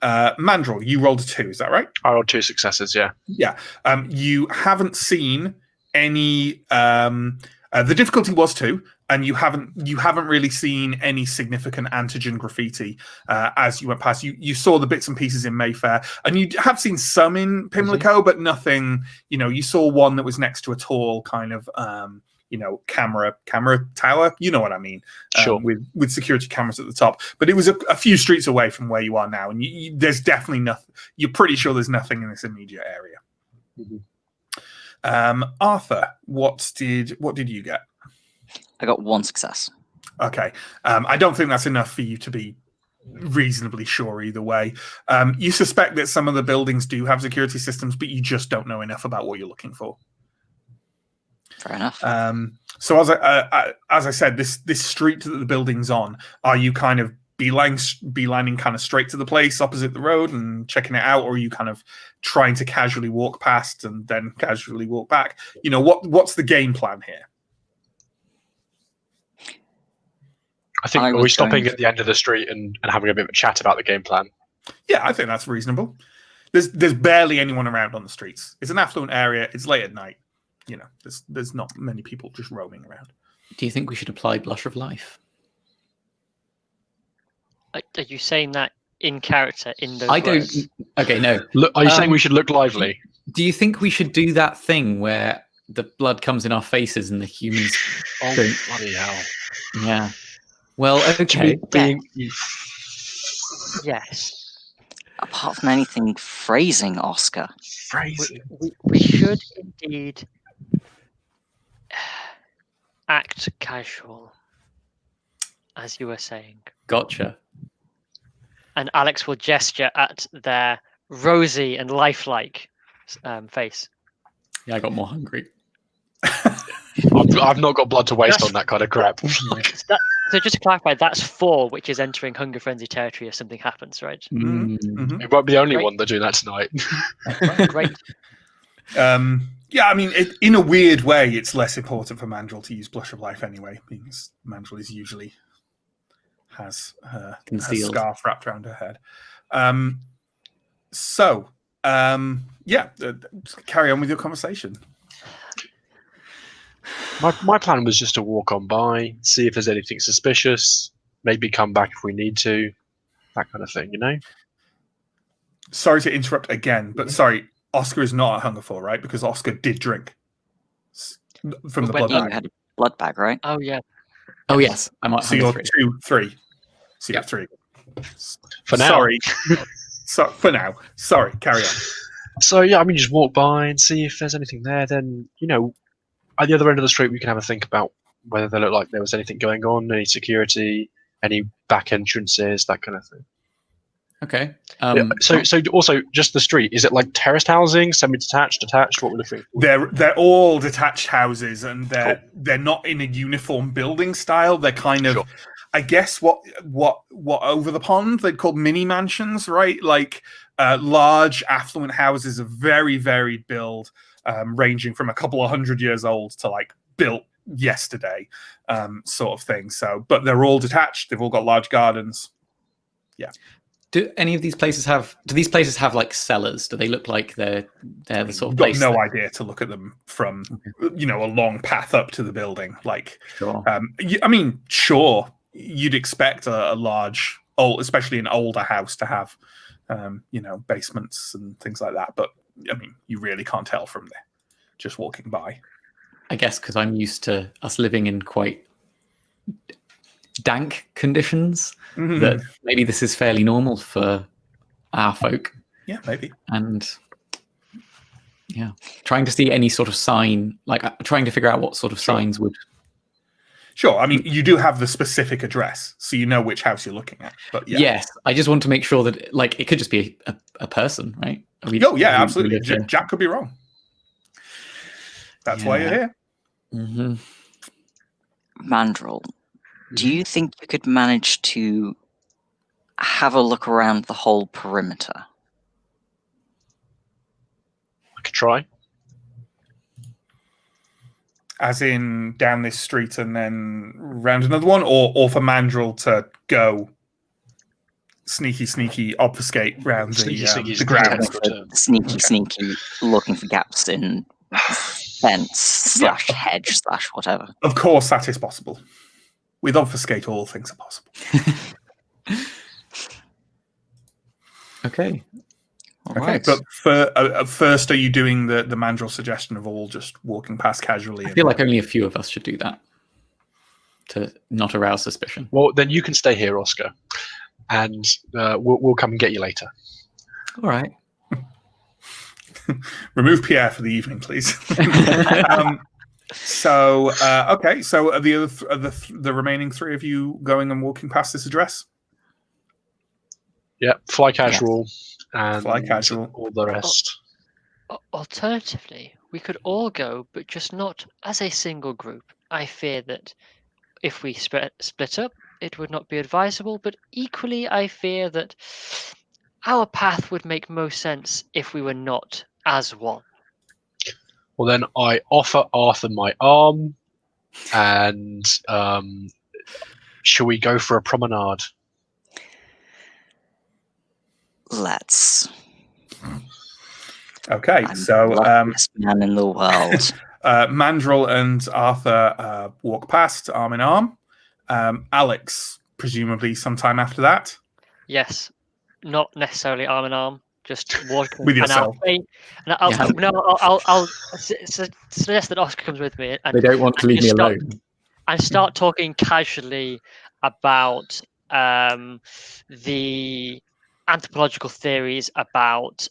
Mandrel, you rolled a 2, is that right? I rolled 2 successes, yeah. Yeah. You haven't seen any... the difficulty was 2, and you haven't really seen any significant antigen graffiti as you went past. You saw the bits and pieces in Mayfair, and you have seen some in Pimlico, but nothing. You know, you saw one that was next to a tall kind of camera tower. You know what I mean? Sure. With security cameras at the top, but it was a few streets away from where you are now, and there's definitely nothing. You're pretty sure there's nothing in this immediate area. Arthur, what did you get? I got 1 success. Okay. I don't think that's enough for you to be reasonably sure either way. You suspect that some of the buildings do have security systems, but you just don't know enough about what you're looking for. Fair enough. So as I said, this street that the building's on, are you kind of beelining kind of straight to the place opposite the road and checking it out, or are you kind of trying to casually walk past and then casually walk back? You know, what's the game plan here? I think are we stopping at the end of the street and having a bit of a chat about the game plan? Yeah, I think that's reasonable. There's barely anyone around on the streets. It's an affluent area. It's late at night. You know, there's not many people just roaming around. Do you think we should apply Blush of Life? Are you saying that in character in those I don't. words? Okay, no. Look, are you saying we should look lively? Do you think we should do that thing where the blood comes in our faces and the humans don't? Bloody hell! Yeah. Well, okay. Yes. Apart from anything phrasing, Oscar. Phrasing. We should indeed act casual, as you were saying. Gotcha. And Alex will gesture at their rosy and lifelike face. Yeah, I got more hungry. I've not got blood to waste on that kind of crap. So just to clarify, that's 4, which is entering hunger frenzy territory if something happens, right? It won't be the only one that do that tonight. Great. Yeah, I mean, in a weird way, it's less important for Mandrel to use Blush of Life anyway, because Mandrel is usually has her scarf wrapped around her head. Just carry on with your conversation. My plan was just to walk on by, see if there's anything suspicious, maybe come back if we need to, that kind of thing, you know? Sorry to interrupt again, but sorry, Oscar is not at Hungerful, right? Because Oscar did drink from the blood You bag. had a blood bag, right? Oh, yeah. Oh, yes. I might So you're 2, 3. So you're 3. For now. Sorry. For now. Sorry, carry on. So, yeah, I mean, just walk by and see if there's anything there. Then, you know, at the other end of the street, we can have a think about whether they look like there was anything going on, any security, any back entrances, that kind of thing. Okay. So also, just the street, is it like terraced housing, semi-detached, detached? What we're looking for? They're all detached houses, and they're not in a uniform building style. They're kind of, I guess, what over the pond they'd call mini mansions, right? Like large affluent houses of very varied build, ranging from a couple of 100 years old to like built yesterday, sort of thing. So, but they're all detached. They've all got large gardens. Yeah. Do any of these places have? Do these places have like cellars? Do they look like they're the sort of You've got place? no idea to look at them from a long path up to the building. Like, Sure. I mean, sure, you'd expect a large, especially an older house, to have basements and things like that. But I mean, you really can't tell from there just walking by. I guess because I'm used to us living in quite dank conditions, that maybe this is fairly normal for our folk. Yeah, maybe. And yeah, trying to see any sort of sign, like trying to figure out what sort of signs would. Sure. I mean, you do have the specific address, so you know which house you're looking at. But yeah. Yes, I just want to make sure that, like, it could just be a person, right? Absolutely. Jack could be wrong. That's why you're here. Mm-hmm. Mandrill, do you think you could manage to have a look around the whole perimeter? I could try. As in down this street and then round another one, or for Mandrill to go sneaky, obfuscate round the grounds. Sneaky, looking for gaps in fence / hedge / whatever. Of course, that is possible. With obfuscate, all things are possible. Okay. Okay, Right. but for first, are you doing the Mandrill suggestion of all just walking past casually? I feel like only a few of us should do that to not arouse suspicion. Well, then you can stay here, Oscar, and we'll come and get you later. All right. Remove Pierre for the evening, please. So are the remaining three of you going and walking past this address? Yeah, fly casual and Fly casual. all the rest. Alternatively, we could all go, but just not as a single group. I fear that if we split up, it would not be advisable, but equally I fear that our path would make most sense if we were not as one. Well, then I offer Arthur my arm, and shall we go for a promenade? Let's. Okay, I'm so the luckiest man in the world. Mandrill and Arthur walk past arm in arm. Alex, presumably sometime after that. Yes, not necessarily arm in arm, just walking With yourself. I'll suggest that Oscar comes with me. And They don't want to leave me alone. And start talking casually about the anthropological theories about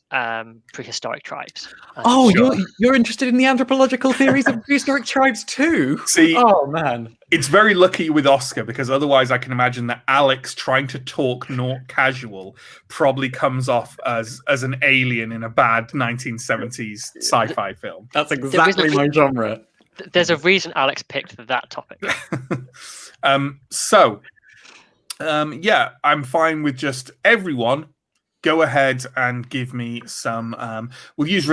prehistoric tribes. Oh, Sure. you're interested in the anthropological theories of prehistoric tribes too? See, Oh man. it's very lucky with Oscar, because otherwise I can imagine that Alex trying to talk not casual probably comes off as an alien in a bad 1970s sci-fi film. That's exactly my genre. There's a reason Alex picked that topic. I'm fine with just everyone. Go ahead and give me some. We'll use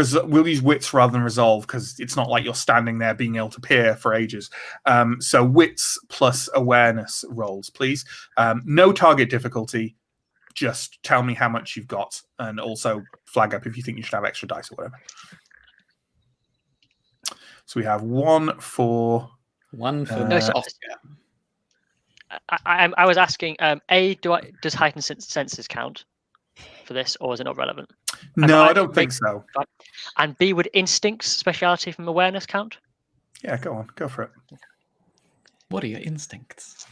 wits rather than resolve, because it's not like you're standing there being able to peer for ages. So wits plus awareness rolls, please. No target difficulty. Just tell me how much you've got, and also flag up if you think you should have extra dice or whatever. So we have one for Oscar. I was asking, does heightened senses count for this, or is it not relevant? No, I don't think so. And B, would instincts, speciality from awareness count? Yeah, go on, go for it. What are your instincts?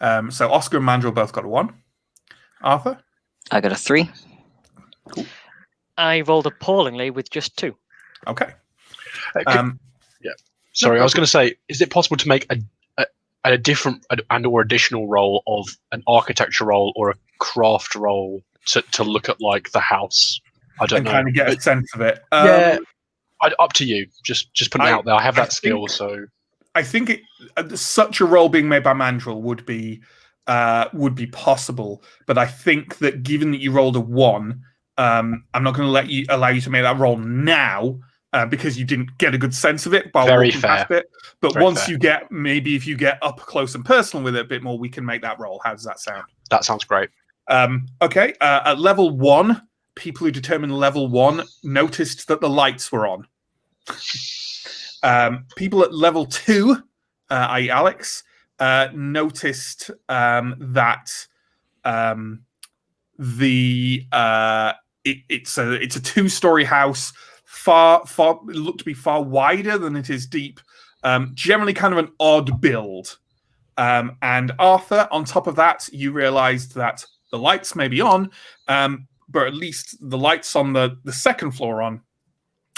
So Oscar and Mandrill both got a 1. Arthur? I got a 3. Cool. I rolled appallingly with just 2. Okay. Sorry, I was going to say, is it possible to make a different or additional roll of an architecture roll or a craft roll to look at like the house? I don't know. Kind of get a sense of it. Up to you. Just put it out there. I have that skill, so I think such a roll being made by Mandrill would be possible, but I think that given that you rolled a 1, I'm not going to allow you to make that roll now. Because you didn't get a good sense of it while walking past it. But Very once fair. if you get up close and personal with it a bit more, we can make that roll. How does that sound? that sounds great. Okay. At level 1, people who determined level 1 noticed that the lights were on. People at level 2, i.e. Alex, noticed that it's a 2-story house, it looked to be far wider than it is deep. Generally kind of an odd build. And Arthur, on top of that, you realized that the lights may be on, but at least the lights on the second floor on,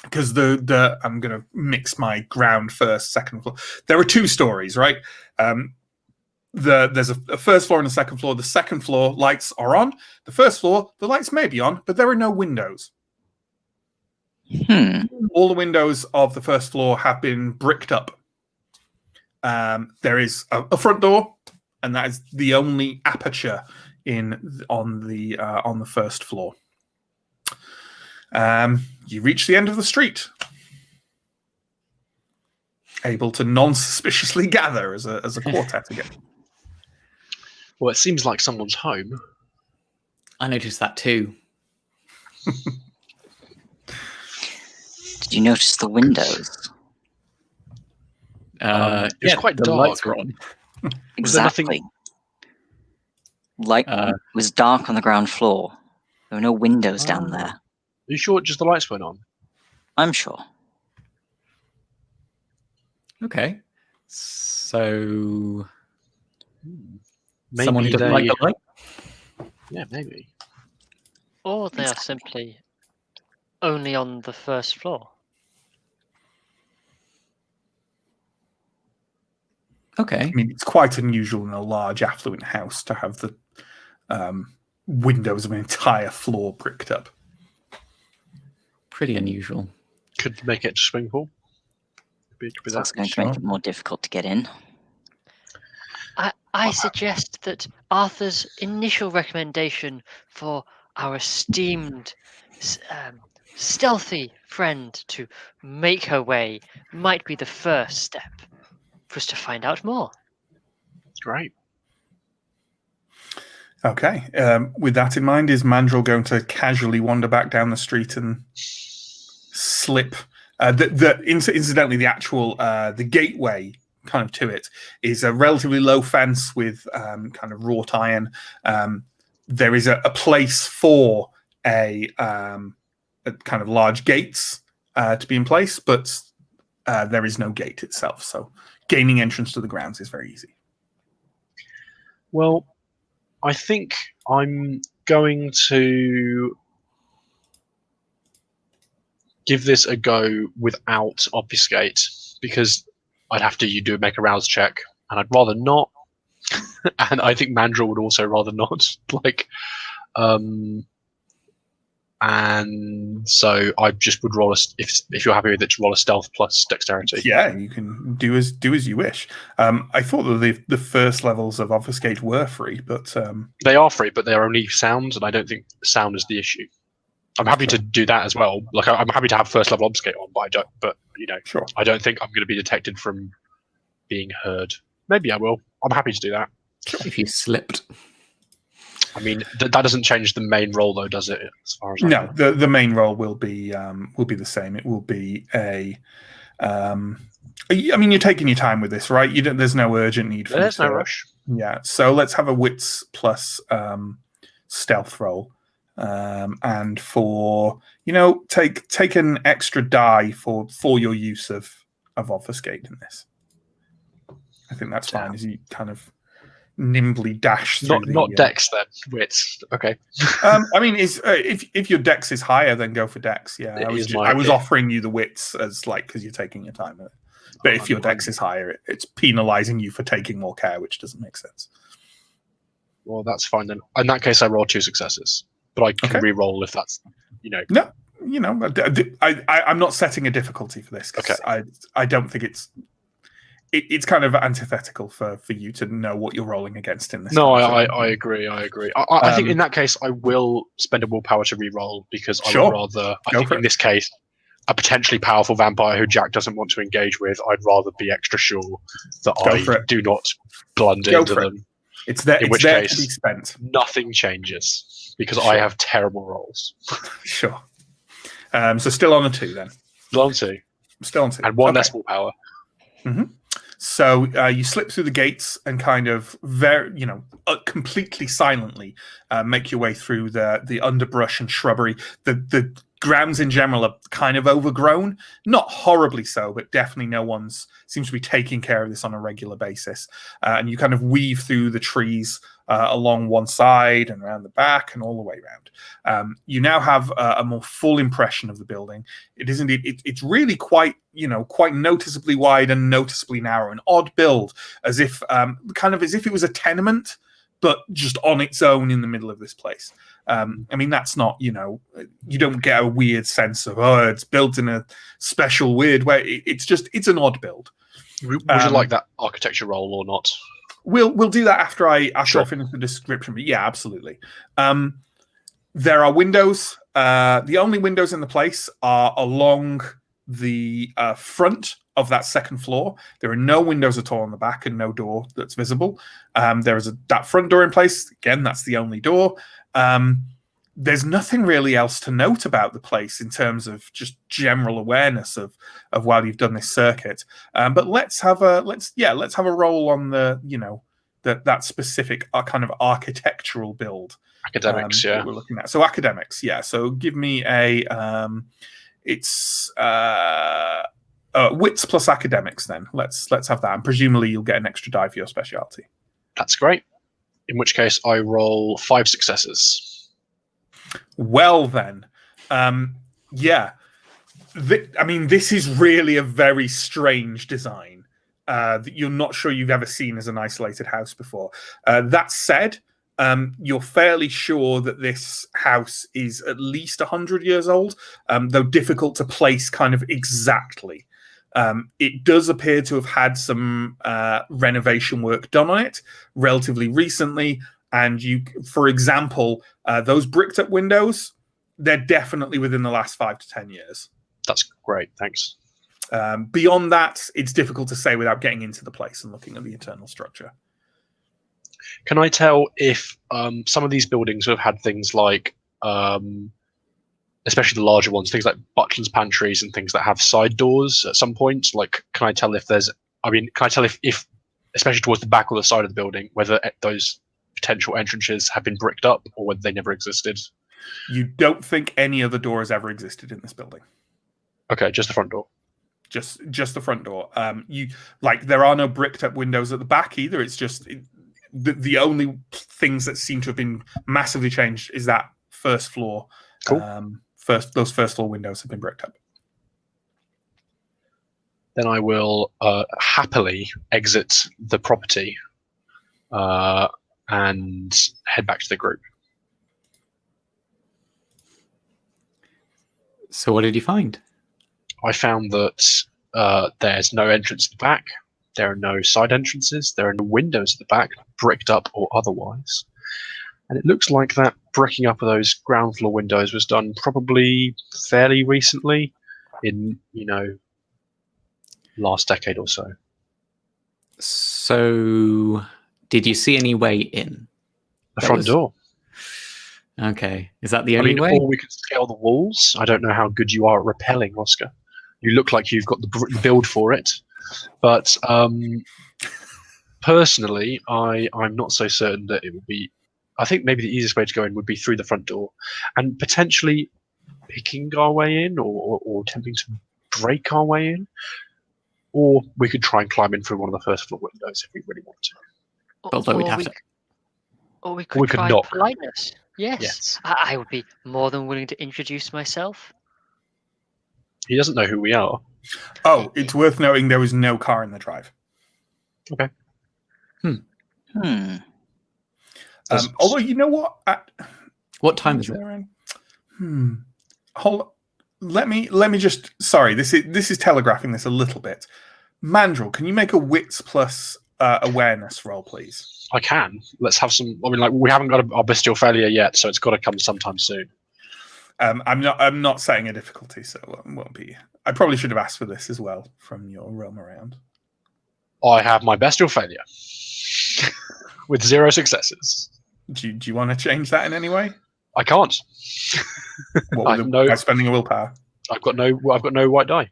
because I'm going to mix my ground first, second floor. There are 2 stories, right? There's a first floor and a second floor. The second floor lights are on. The first floor, the lights may be on, but there are no windows. All the windows of the first floor have been bricked up. There is a front door, and that is the only aperture on the first floor. You reach the end of the street, able to non-suspiciously gather as a quartet again. Well, it seems like someone's home. I noticed that too. Did you notice the windows? It was quite the dark. lights were on. Exactly. It was dark on the ground floor. There were no windows down there. Are you sure just the lights weren't on? I'm sure. Okay. So Maybe someone who doesn't like the light? Yeah, maybe. Or they are simply only on the first floor. Okay. I mean, it's quite unusual in a large, affluent house to have the windows of an entire floor bricked up. Pretty unusual. Could make it a swimming pool. That's going to make it more difficult to get in. I suggest that Arthur's initial recommendation for our esteemed, stealthy friend to make her way might be the first step for us to find out more. Great. Okay. With that in mind, is Mandrill going to casually wander back down the street and slip? Incidentally, the actual the gateway kind of to it is a relatively low fence with kind of wrought iron. There is a place for a kind of large gates to be in place, but there is no gate itself. So gaining entrance to the grounds is very easy. Well, I think I'm going to give this a go without obfuscate, because I'd have to make a rouse check, and I'd rather not. And I think Mandrill would also rather not. And so I just would roll if you're happy with it, to roll a stealth plus dexterity. Yeah, you can do as you wish. I thought that the first levels of obfuscate were free, but they are free, but they're only sounds, and I don't think sound is the issue. I'm happy to do that as well. Like, I'm happy to have first level obfuscate on, but sure. I don't think I'm going to be detected from being heard. Maybe I will. I'm happy to do that. Sure. If you slipped. I mean, that doesn't change the main role, though, does it? As far as no, the main role will be the same. It will be a. I mean, you're taking your time with this, right? There's no urgent need for. There's no rush. Yeah, so let's have a wits plus stealth roll, and for take an extra die for your use of obfuscate in this. I think that's fine. As you kind of nimbly dash through not dex then, wits. Okay. I mean, if your dex is higher, then go for dex. Yeah, I was offering you the wits as because you're taking your time with it. But if your dex is higher, it's penalizing you for taking more care, which doesn't make sense. Well, that's fine then. In that case, I roll 2 successes, but I can re-roll if that's No, I'm not setting a difficulty for this. Okay. I don't think it's kind of antithetical for you to know what you're rolling against in this. No, I agree. I think in that case, I will spend a willpower to re-roll, because I would rather. I think in this case, a potentially powerful vampire who Jack doesn't want to engage with, I'd rather be extra sure that I do not blunder into them. It's there. In It's which there case, to be spent. nothing changes because Sure. I have terrible rolls. Sure. So still on a 2 then. Still on 2. Still on 2. And 1 Okay. less willpower. So you slip through the gates and kind of completely silently make your way through the underbrush and shrubbery. The grounds in general are kind of overgrown, not horribly so, but definitely no one's seems to be taking care of this on a regular basis. And you kind of weave through the trees along one side and around the back and all the way around. You now have a more full impression of the building. It is indeed. It's really quite noticeably wide and noticeably narrow. An odd build, as if it was a tenement, but just on its own in the middle of this place. I mean, that's not, you don't get a weird sense of, it's built in a special weird way. It's an odd build. Would you like that architecture roll or not? We'll do that after I Sure. finish the description. But yeah, absolutely. There are windows. The only windows in the place are along the front of that second floor. There are no windows at all on the back and no door that's visible. There is that front door in place. Again, that's the only door. There's nothing really else to note about the place in terms of just general awareness of while you've done this circuit. But let's have a roll on that specific kind of architectural build. Academics, that we're looking at. So academics, yeah. So give me a it's wits plus academics. Then let's have that, and presumably you'll get an extra die for your specialty. That's great. In which case, I roll 5 successes. Well then, yeah. This is really a very strange design that you're not sure you've ever seen as an isolated house before. That said, you're fairly sure that this house is at least 100 years old, though difficult to place kind of exactly. It does appear to have had some renovation work done on it relatively recently. And for example, those bricked up windows, they're definitely within the last 5 to 10 years. That's great, thanks. Beyond that, it's difficult to say without getting into the place and looking at the internal structure. Can I tell if some of these buildings have had things like, especially the larger ones, things like butlers, pantries, and things that have side doors at some point? Like, can I tell if especially towards the back or the side of the building, whether those potential entrances have been bricked up or whether they never existed? You don't think any other door has ever existed in this building? Okay, just the front door. Just the front door. There are no bricked up windows at the back either. It's just the only things that seem to have been massively changed is that first floor. Cool. Those first floor windows have been bricked up. Then I will happily exit the property and head back to the group. So what did you find? I found that there's no entrance at the back. There are no side entrances. There are no windows at the back, bricked up or otherwise. And it looks like that bricking up of those ground floor windows was done probably fairly recently, in last decade or so. So, did you see any way in? The front door. Okay, is that the only way? Or we could scale the walls. I don't know how good you are at rappelling, Oscar. You look like you've got the build for it, but personally, I'm not so certain that it would be. I think maybe the easiest way to go in would be through the front door, and potentially picking our way in, or attempting to break our way in, or we could try and climb in through one of the first floor windows if we really want to. Although we'd have to. Or we could try knock. politeness. Yes. Yes. I would be more than willing to introduce myself. He doesn't know who we are. Oh, it's worth noting there was no car in the drive. Okay. Although, you know what? What time is it? Hold. Let me just. Sorry, this is telegraphing this a little bit. Mandrill, can you make a wits plus awareness roll, please? I can. Let's have some. We haven't got our bestial failure yet, so it's got to come sometime soon. I'm not setting a difficulty, so it won't be. I probably should have asked for this as well from your roam around. I have my bestial failure. with 0 successes. Do you want to change that in any way? I can't. What with by spending a willpower? I've got no white die.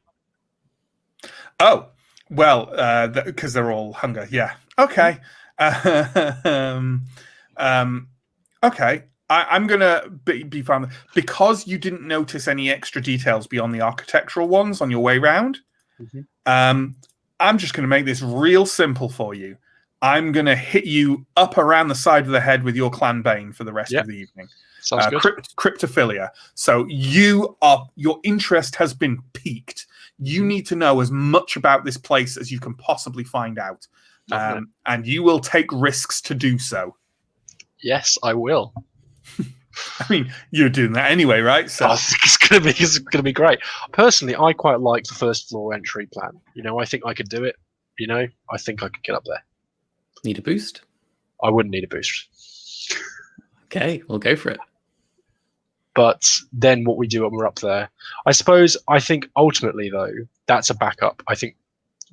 Oh, well, because they're all hunger. Yeah. Okay. Okay. I'm gonna be fine because you didn't notice any extra details beyond the architectural ones on your way round. Mm-hmm. I'm just gonna make this real simple for you. I'm gonna hit you up around the side of the head with your clan bane for the rest of the evening. Sounds good. Cryptophilia. So your interest has been piqued. You need to know as much about this place as you can possibly find out, and you will take risks to do so. Yes, I will. I mean, you're doing that anyway, right? So it's gonna be great. Personally, I quite like the first floor entry plan. I think I could do it. I think I could get up there. Need a boost? I wouldn't need a boost. Okay, we'll go for it. But then what we do when we're up there, I think ultimately though, that's a backup. I think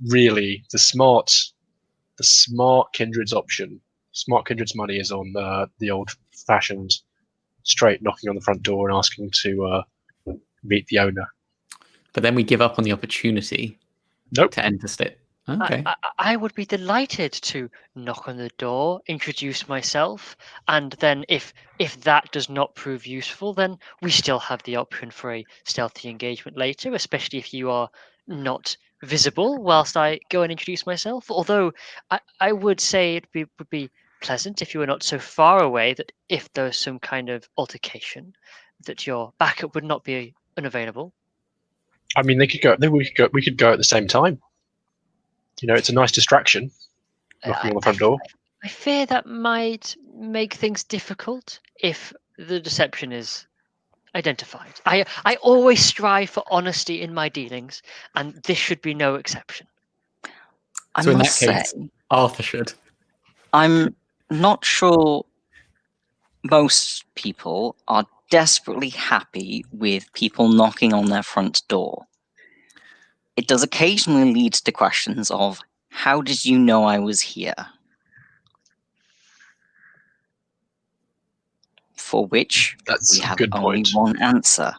really the smart Kindred's option, smart Kindred's money is on the old-fashioned straight knocking on the front door and asking to meet the owner. But then we give up on the opportunity to enter state. Okay. I would be delighted to knock on the door, introduce myself, and then if that does not prove useful, then we still have the option for a stealthy engagement later, especially if you are not visible whilst I go and introduce myself. Although I would say it would be pleasant if you were not so far away that if there's some kind of altercation, that your backup would not be unavailable. I mean, we could go at the same time. It's a nice distraction, knocking on the front door. I fear that might make things difficult if the deception is identified. I always strive for honesty in my dealings, and this should be no exception. So in that case, Arthur should. I'm not sure most people are desperately happy with people knocking on their front door. It does occasionally lead to questions of, how did you know I was here? For which we have only one answer.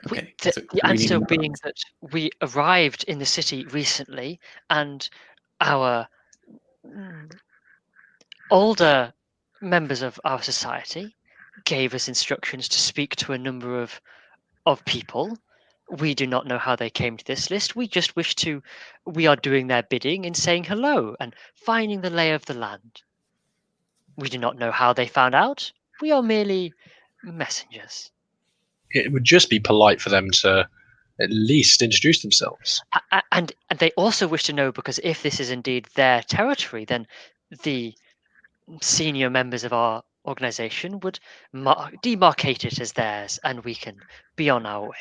Okay. The answer being that we arrived in the city recently, and our older members of our society gave us instructions to speak to a number of people. We do not know how they came to this list. We just we are doing their bidding and saying hello and finding the lay of the land. We do not know how they found out. We are merely messengers. It would just be polite for them to at least introduce themselves. And they also wish to know, because if this is indeed their territory, then the senior members of our organization would demarcate it as theirs, and we can be on our way.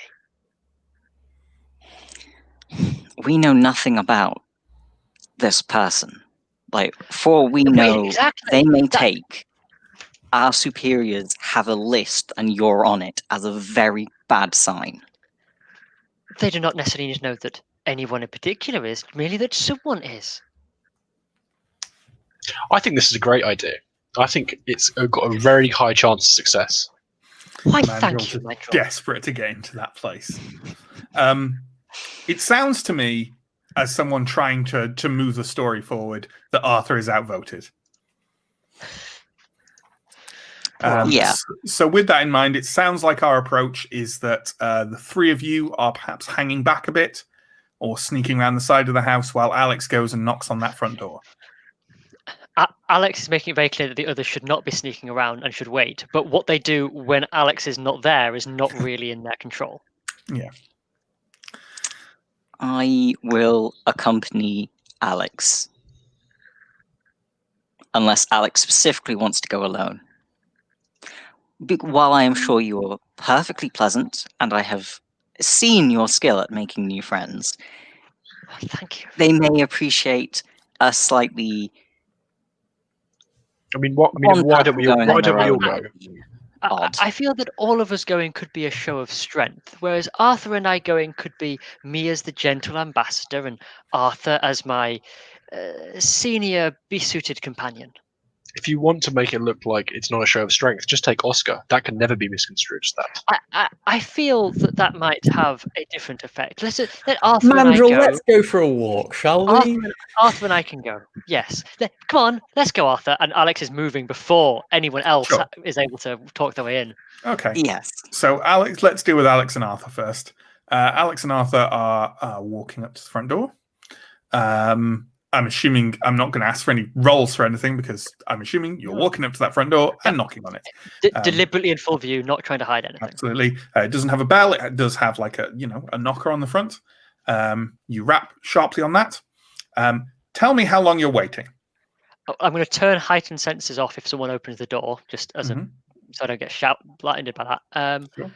We know nothing about this person. For we know, they may take our superiors have a list and you're on it as a very bad sign. They do not necessarily need to know that anyone in particular is, merely that someone is. I think this is a great idea. I think it's got a very high chance of success. Why, thank you, Nigel. Desperate to get into that place. It sounds to me, as someone trying to move the story forward, that Arthur is outvoted. So with that in mind, it sounds like our approach is that the three of you are perhaps hanging back a bit or sneaking around the side of the house while Alex goes and knocks on that front door. Alex is making it very clear that the others should not be sneaking around and should wait. But what they do when Alex is not there is not really in their control. Yeah. I will accompany Alex. Unless Alex specifically wants to go alone. While I am sure you are perfectly pleasant, and I have seen your skill at making new friends, thank you. They may appreciate a slightly. Why don't we all go? I feel that all of us going could be a show of strength, whereas Arthur and I going could be me as the gentle ambassador and Arthur as my senior besuited companion. If you want to make it look like it's not a show of strength, just take Oscar. That can never be misconstrued as that. I feel that might have a different effect. Let Arthur and I Mandrill, go. let's go for a walk, shall we? Arthur and I can go. Yes. Come on, let's go, Arthur. And Alex is moving before anyone else is able to talk their way in. Okay. Yes. So Alex, let's deal with Alex and Arthur first. Alex and Arthur are walking up to the front door. I'm assuming I'm not going to ask for any rolls for anything because I'm assuming you're walking up to that front door and knocking on it. Deliberately in full view, not trying to hide anything. Absolutely. It doesn't have a bell. It does have like a knocker on the front. You rap sharply on that. Tell me how long you're waiting. I'm going to turn heightened senses off if someone opens the door, just as so I don't get blinded by that. Sure.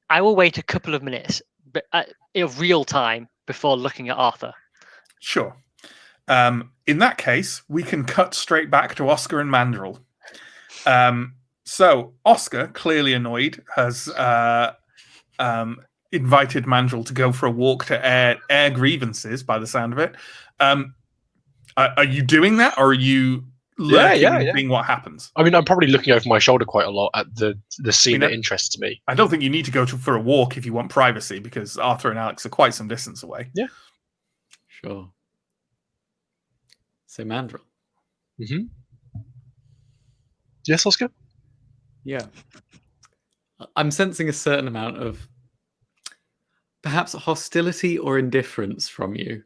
I will wait a couple of minutes, but in real time before looking at Arthur. Sure. In that case, we can cut straight back to Oscar and Mandrill. So Oscar, clearly annoyed, has invited Mandrill to go for a walk to air grievances, by the sound of it. Are you doing that, or are you lurking and seeing what happens? I mean, I'm probably looking over my shoulder quite a lot at the scene that interests me. I don't think you need to go for a walk if you want privacy, because Arthur and Alex are quite some distance away. Yeah. Sure. So Mandrill. Yes, Oscar? Yeah. I'm sensing a certain amount of perhaps hostility or indifference from you.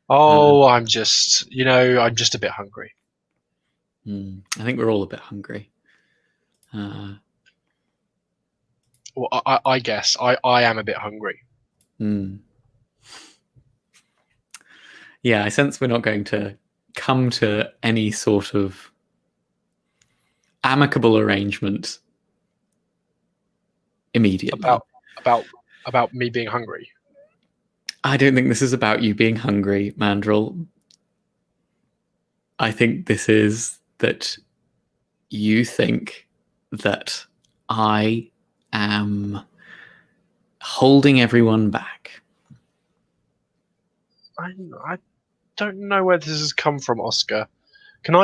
Oh, I'm just a bit hungry. I think we're all a bit hungry. Well, I guess I am a bit hungry. Yeah, I sense we're not going to come to any sort of amicable arrangement immediately. About me being hungry. I don't think this is about you being hungry, Mandrill. I think this is that you think that I am holding everyone back. I don't know where this has come from, Oscar. Pierre,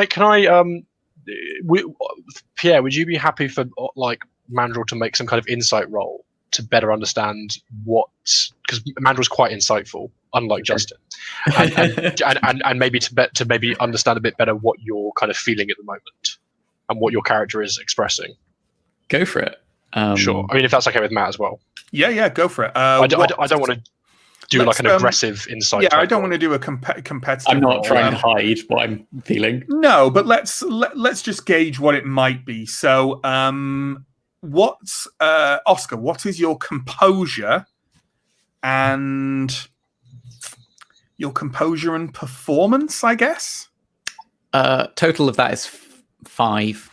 would you be happy for Mandrill to make some kind of insight roll to better understand because Mandrill's quite insightful, unlike Justin, and maybe to maybe understand a bit better what you're kind of feeling at the moment and what your character is expressing. Go for it. Sure. I mean, if that's okay with Matt as well. Yeah, go for it. I don't want to do an aggressive insight. Yeah, I don't want to do a competitive. I'm not trying to hide what I'm feeling. No, but let's just gauge what it might be. So, what's Oscar? What is your composure and performance? I guess. Total of that is 5.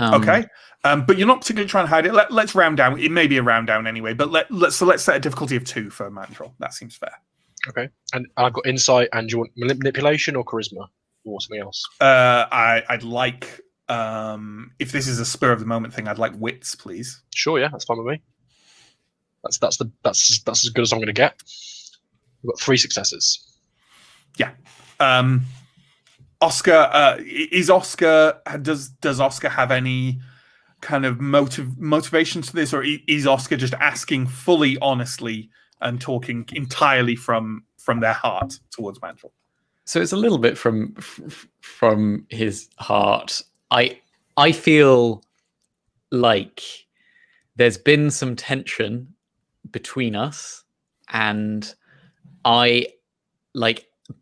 Okay. But you're not particularly trying to hide it. Let's round down. It may be a round down anyway, but let's set a difficulty of 2 for Mandrill. That seems fair. Okay. And I've got insight, and do you want manipulation or charisma or something else? I'd like, if this is a spur of the moment thing, I'd like wits, please. Sure, yeah, that's fine with me. That's as good as I'm going to get. We've got 3 successes. Yeah. Oscar, does Oscar have any kind of motivation to this, or is Oscar just asking fully honestly and talking entirely from their heart towards Mandrill? So it's a little bit from his heart. I feel like there's been some tension between us, and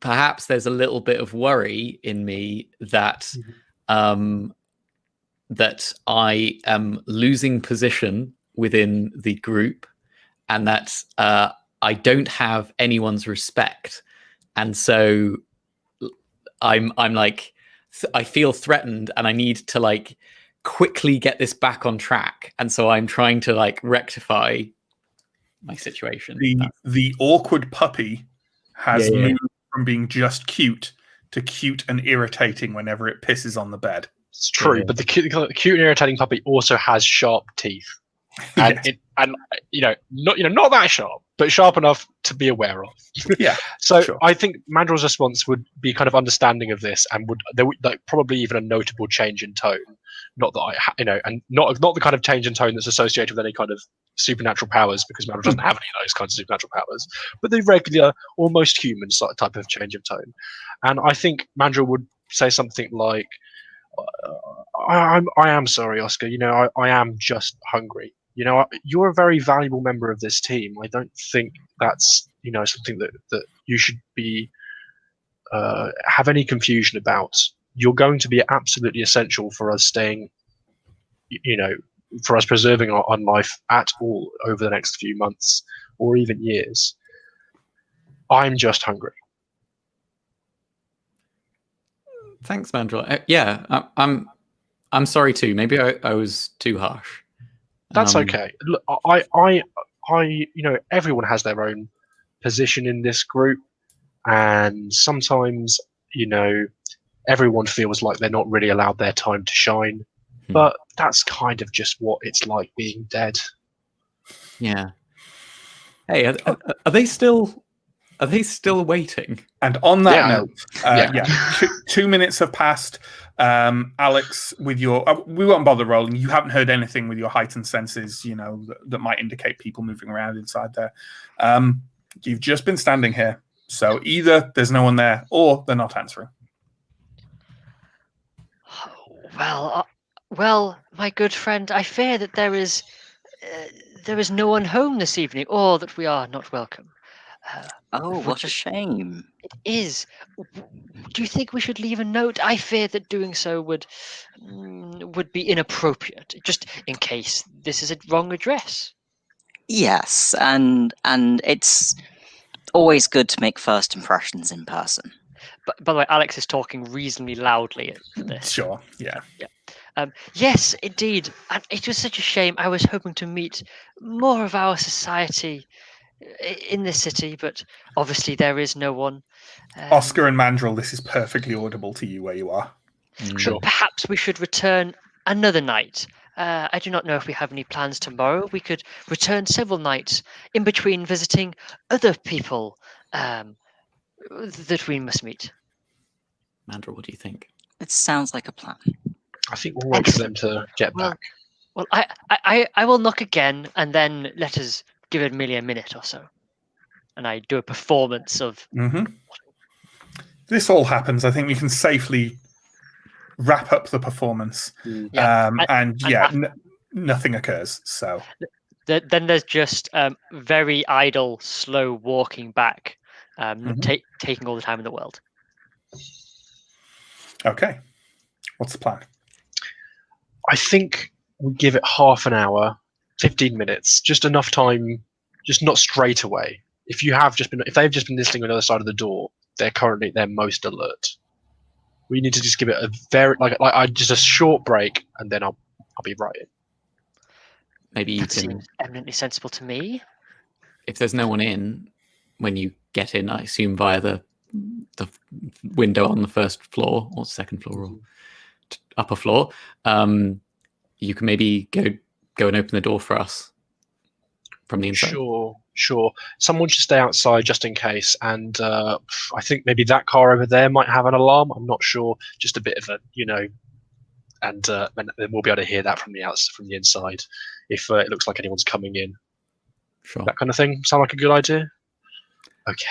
perhaps there's a little bit of worry in me that that I am losing position within the group, and that I don't have anyone's respect, and so I'm like, I feel threatened, and I need to quickly get this back on track, and so I'm trying to rectify my situation. The awkward puppy has moved from being just cute to cute and irritating whenever it pisses on the bed. It's true, but the cute and irritating puppy also has sharp teeth. and Yes. not that sharp, but sharp enough to be aware of. Yeah. So Sure. I think Mandrel's response would be kind of understanding of this, and there would like probably even a notable change in tone. Not that and not the kind of change in tone that's associated with any kind of supernatural powers, because Mandrel doesn't have any of those kinds of supernatural powers, but the regular, almost human type of change of tone. And I think Mandrel would say something like, I am sorry, Oscar. I am just hungry. You're a very valuable member of this team. I don't think that's something that you should be have any confusion about. You're going to be absolutely essential for us staying, for us preserving our life at all over the next few months or even years. I'm just hungry. Thanks, Mandrel. I'm sorry too. Maybe I was too harsh. That's okay. Look, everyone has their own position in this group, and sometimes, everyone feels like they're not really allowed their time to shine. But that's kind of just what it's like being dead. Yeah. Hey, are they still waiting? And on that Yeah. note, 2 minutes have passed. Alex, with your we won't bother rolling. You haven't heard anything with your heightened senses, that might indicate people moving around inside there. You've just been standing here, so either there's no one there or they're not answering. Well, my good friend, I fear that there is no one home this evening, or that we are not welcome. What a shame. It is. Do you think we should leave a note? I fear that doing so would be inappropriate, just in case this is a wrong address. Yes, and it's always good to make first impressions in person. But by the way, Alex is talking reasonably loudly for this. Sure, yeah. Yes, indeed. And it was such a shame. I was hoping to meet more of our society in this city, but obviously there is no one. Oscar and Mandrel, this is perfectly audible to you where you are. Sure. Perhaps we should return another night. I do not know if we have any plans tomorrow. We could return several nights in between visiting other people that we must meet. Mandrel, what do you think? It sounds like a plan. I think we'll wait for them to get back. Well, I will knock again, and then let us give it merely a minute or so. And I do a performance of... This all happens. I think we can safely wrap up the performance. Nothing occurs. So then there's just very idle, slow walking back, taking all the time in the world. Okay. What's the plan? I think we give it half an hour, 15 minutes, just enough time, just not straight away. If they've just been listening on the other side of the door, they're currently their most alert. We need to just give it a very just a short break, and then I'll be right in. Maybe you That can. seems eminently sensible to me. If there's no one in, when you get in, I assume via the window on the first floor or second floor or upper floor, you can maybe go and open the door for us from the inside. Sure. Someone should stay outside just in case, and I think maybe that car over there might have an alarm. I'm not sure. Just a bit of and then we'll be able to hear that from the inside if it looks like anyone's coming in. Sure. That kind of thing. Sound like a good idea? Okay.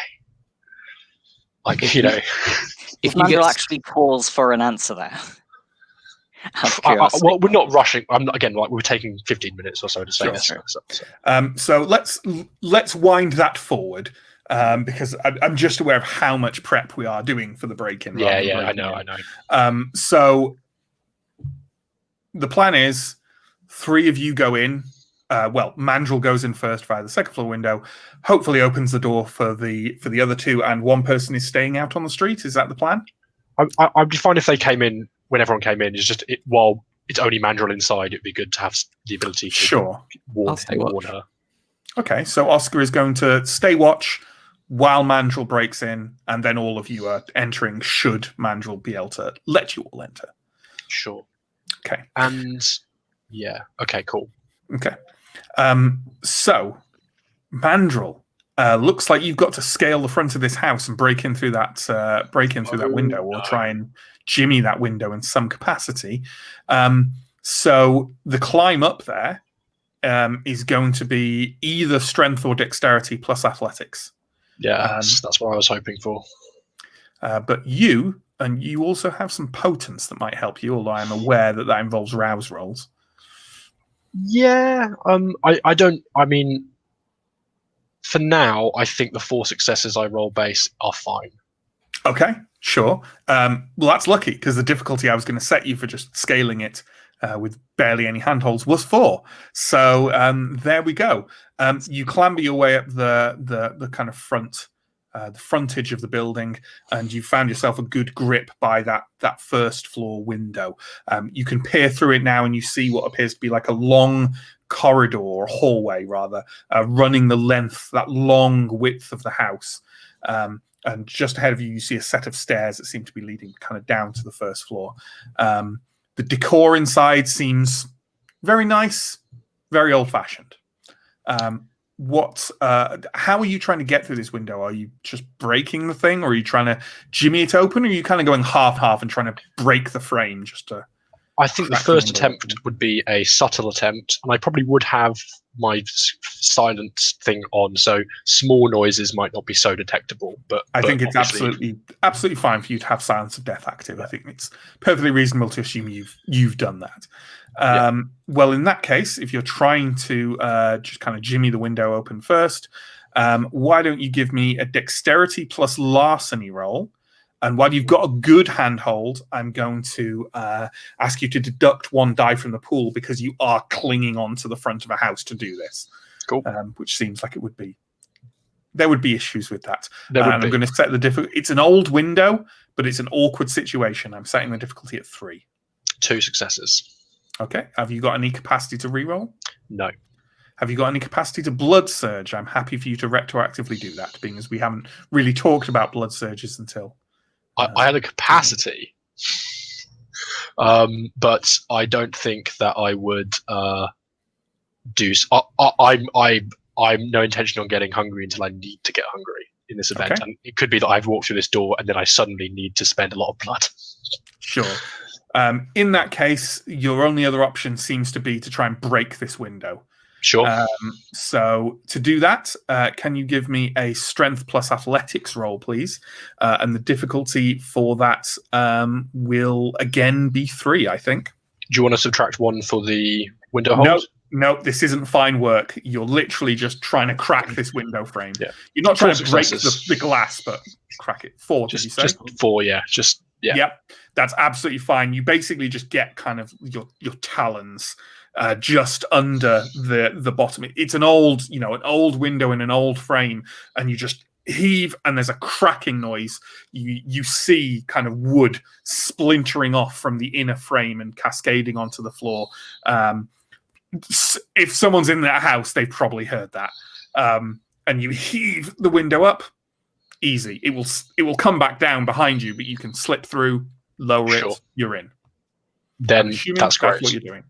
If Mandrel actually calls for an answer there. Well, we're not rushing. We're taking 15 minutes or so to say this. So let's wind that forward because I'm just aware of how much prep we are doing for the break-in. I know. So the plan is 3 of you go in. Mandrel goes in first via the second floor window, hopefully opens the door for the other 2, and 1 person is staying out on the street. Is that the plan? I'd be fine if they came in when everyone came in. It's just while it's only Mandrel inside, it'd be good to have the ability to warn her. Okay, so Oscar is going to stay watch while Mandrel breaks in, and then all of you are entering should Mandrel be able to let you all enter. Sure. Okay. And yeah. Okay, cool. Okay. So, Mandrill, looks like you've got to scale the front of this house and break in through that window, or try and jimmy that window in some capacity. So the climb up there is going to be either strength or dexterity plus athletics. Yeah, that's what I was hoping for. But you also have some potence that might help you, although I'm aware that involves rouse rolls. Yeah, I don't. I mean, for now, I think the 4 successes I roll base are fine. Okay, sure. Well, that's lucky, because the difficulty I was going to set you for just scaling it with barely any handholds was 4. So there we go. You clamber your way up the kind of the frontage of the building, and you found yourself a good grip by that first floor window. You can peer through it now, and you see what appears to be like a long corridor, or hallway rather, running the length, that long width of the house. And just ahead of you, you see a set of stairs that seem to be leading kind of down to the first floor. The decor inside seems very nice, very old-fashioned. How are you trying to get through this window? Are you just breaking the thing, or are you trying to jimmy it open, or are you kind of going half and trying to break the frame just to... I think the first attempt would be a subtle attempt, and I probably would have my silence thing on, so small noises might not be so detectable. But I think it's absolutely fine for you to have silence of death active. I think it's perfectly reasonable to assume you've done that. Well, in that case, if you're trying to just kind of jimmy the window open first, why don't you give me a dexterity plus larceny roll? And while you've got a good handhold, I'm going to ask you to deduct 1 die from the pool, because you are clinging onto the front of a house to do this. Cool. Which seems like there would be issues with that. I'm going to set the difficulty. It's an old window, but it's an awkward situation. I'm setting the difficulty at 3. 2 successes. Okay. Have you got any capacity to reroll? No. Have you got any capacity to blood surge? I'm happy for you to retroactively do that, being as we haven't really talked about blood surges until... I had a capacity, but I don't think that I would do. I'm no intention on getting hungry until I need to get hungry in this event, and it could be that I've walked through this door and then I suddenly need to spend a lot of blood. Sure. In that case, your only other option seems to be to try and break this window. Sure. So to do that, can you give me a strength plus athletics roll, please? And the difficulty for that will again be 3, I think. Do you want to subtract 1 for the window hold? No, this isn't fine work. You're literally just trying to crack this window frame. Yeah. You're not trying to break the glass, but crack it. 4, did you say? Just 4, yeah. Yeah. Yep, that's absolutely fine. You basically just get kind of your talons just under the bottom. It's an old window in an old frame, and you just heave, and there's a cracking noise. You see kind of wood splintering off from the inner frame and cascading onto the floor. If someone's in that house, they've probably heard that. And you heave the window up. Easy. It will come back down behind you, but you can slip through, lower it. You're in. Then that's great. What you're doing.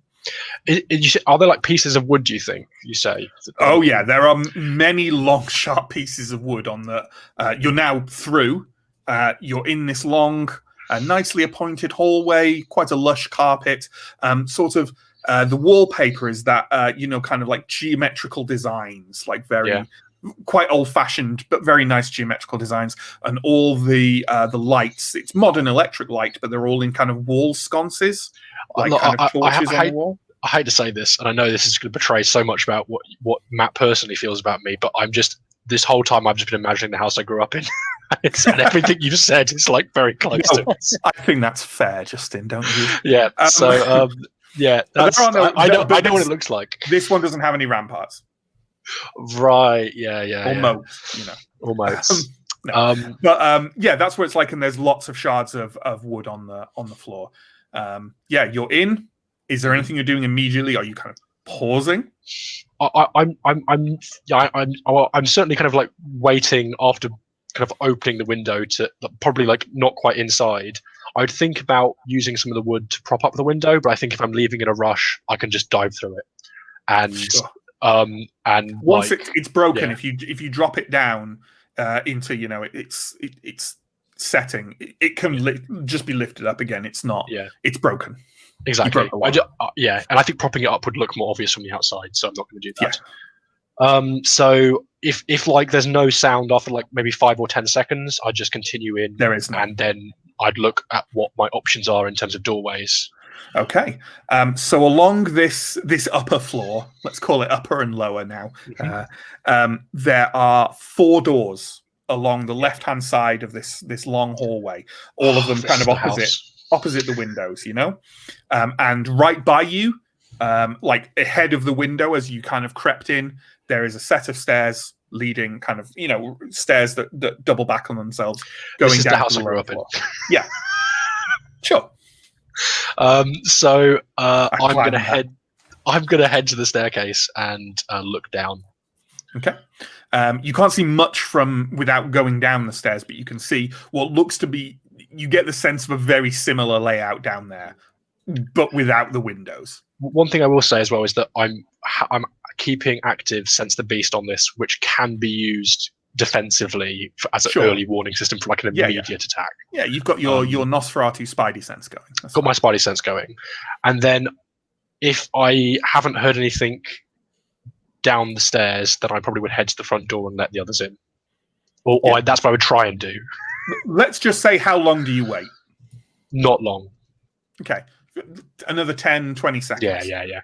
Are there like pieces of wood, do you think? You say? Oh yeah, there are many long, sharp pieces of wood on the. You're now through. You're in this long, nicely appointed hallway, quite a lush carpet. Sort of the wallpaper is that kind of like geometrical designs, like very. Quite old-fashioned, but very nice geometrical designs, and all the lights. It's modern electric light, but they're all in kind of wall sconces, like kind of torches on the wall. I hate to say this, and I know this is going to betray so much about what Matt personally feels about me, but this whole time I've just been imagining the house I grew up in, and everything you've said is like very close to it. I think that's fair, Justin, don't you? Yeah. Yeah. I know what it looks like. This one doesn't have any ramparts. Right. Yeah. Almost. Almost. That's what it's like, and there's lots of shards of wood on the floor. You're in. Is there anything you're doing immediately? Are you kind of pausing? I'm certainly kind of like waiting after kind of opening the window to probably like not quite inside. I'd think about using some of the wood to prop up the window, but I think if I'm leaving in a rush, I can just dive through it. And And once like, it's broken, yeah. if you drop it down into its setting, it can just be lifted up again. It's not. Yeah. It's broken. Exactly. Yeah, and I think propping it up would look more obvious from the outside, so I'm not going to do that. Yeah. So if like there's no sound after like maybe 5 or 10 seconds, I'd just continue in. There is none. And then I'd look at what my options are in terms of doorways. Okay. So along this upper floor, let's call it upper and lower now, there are 4 doors along the left-hand side of this long hallway, all of them kind of opposite the windows, and right by you, like ahead of the window as you kind of crept in, there is a set of stairs leading kind of, stairs that double back on themselves going this is down the house to I the grew lower up in. floor. Yeah. Sure. So I'm gonna head to the staircase and look down. Okay. You can't see much without going down the stairs, but you can see what looks to be. You get the sense of a very similar layout down there, but without the windows. One thing I will say as well is that I'm keeping active Sense the Beast on this, which can be used defensively as an early warning system for like an immediate attack. Yeah, you've got your Nosferatu Spidey sense going. Got my Spidey sense going, and then if I haven't heard anything down the stairs, then I probably would head to the front door and let the others in. Or that's what I would try and do. Let's just say, how long do you wait? Not long. Okay. Another 10, 20 seconds. Yeah.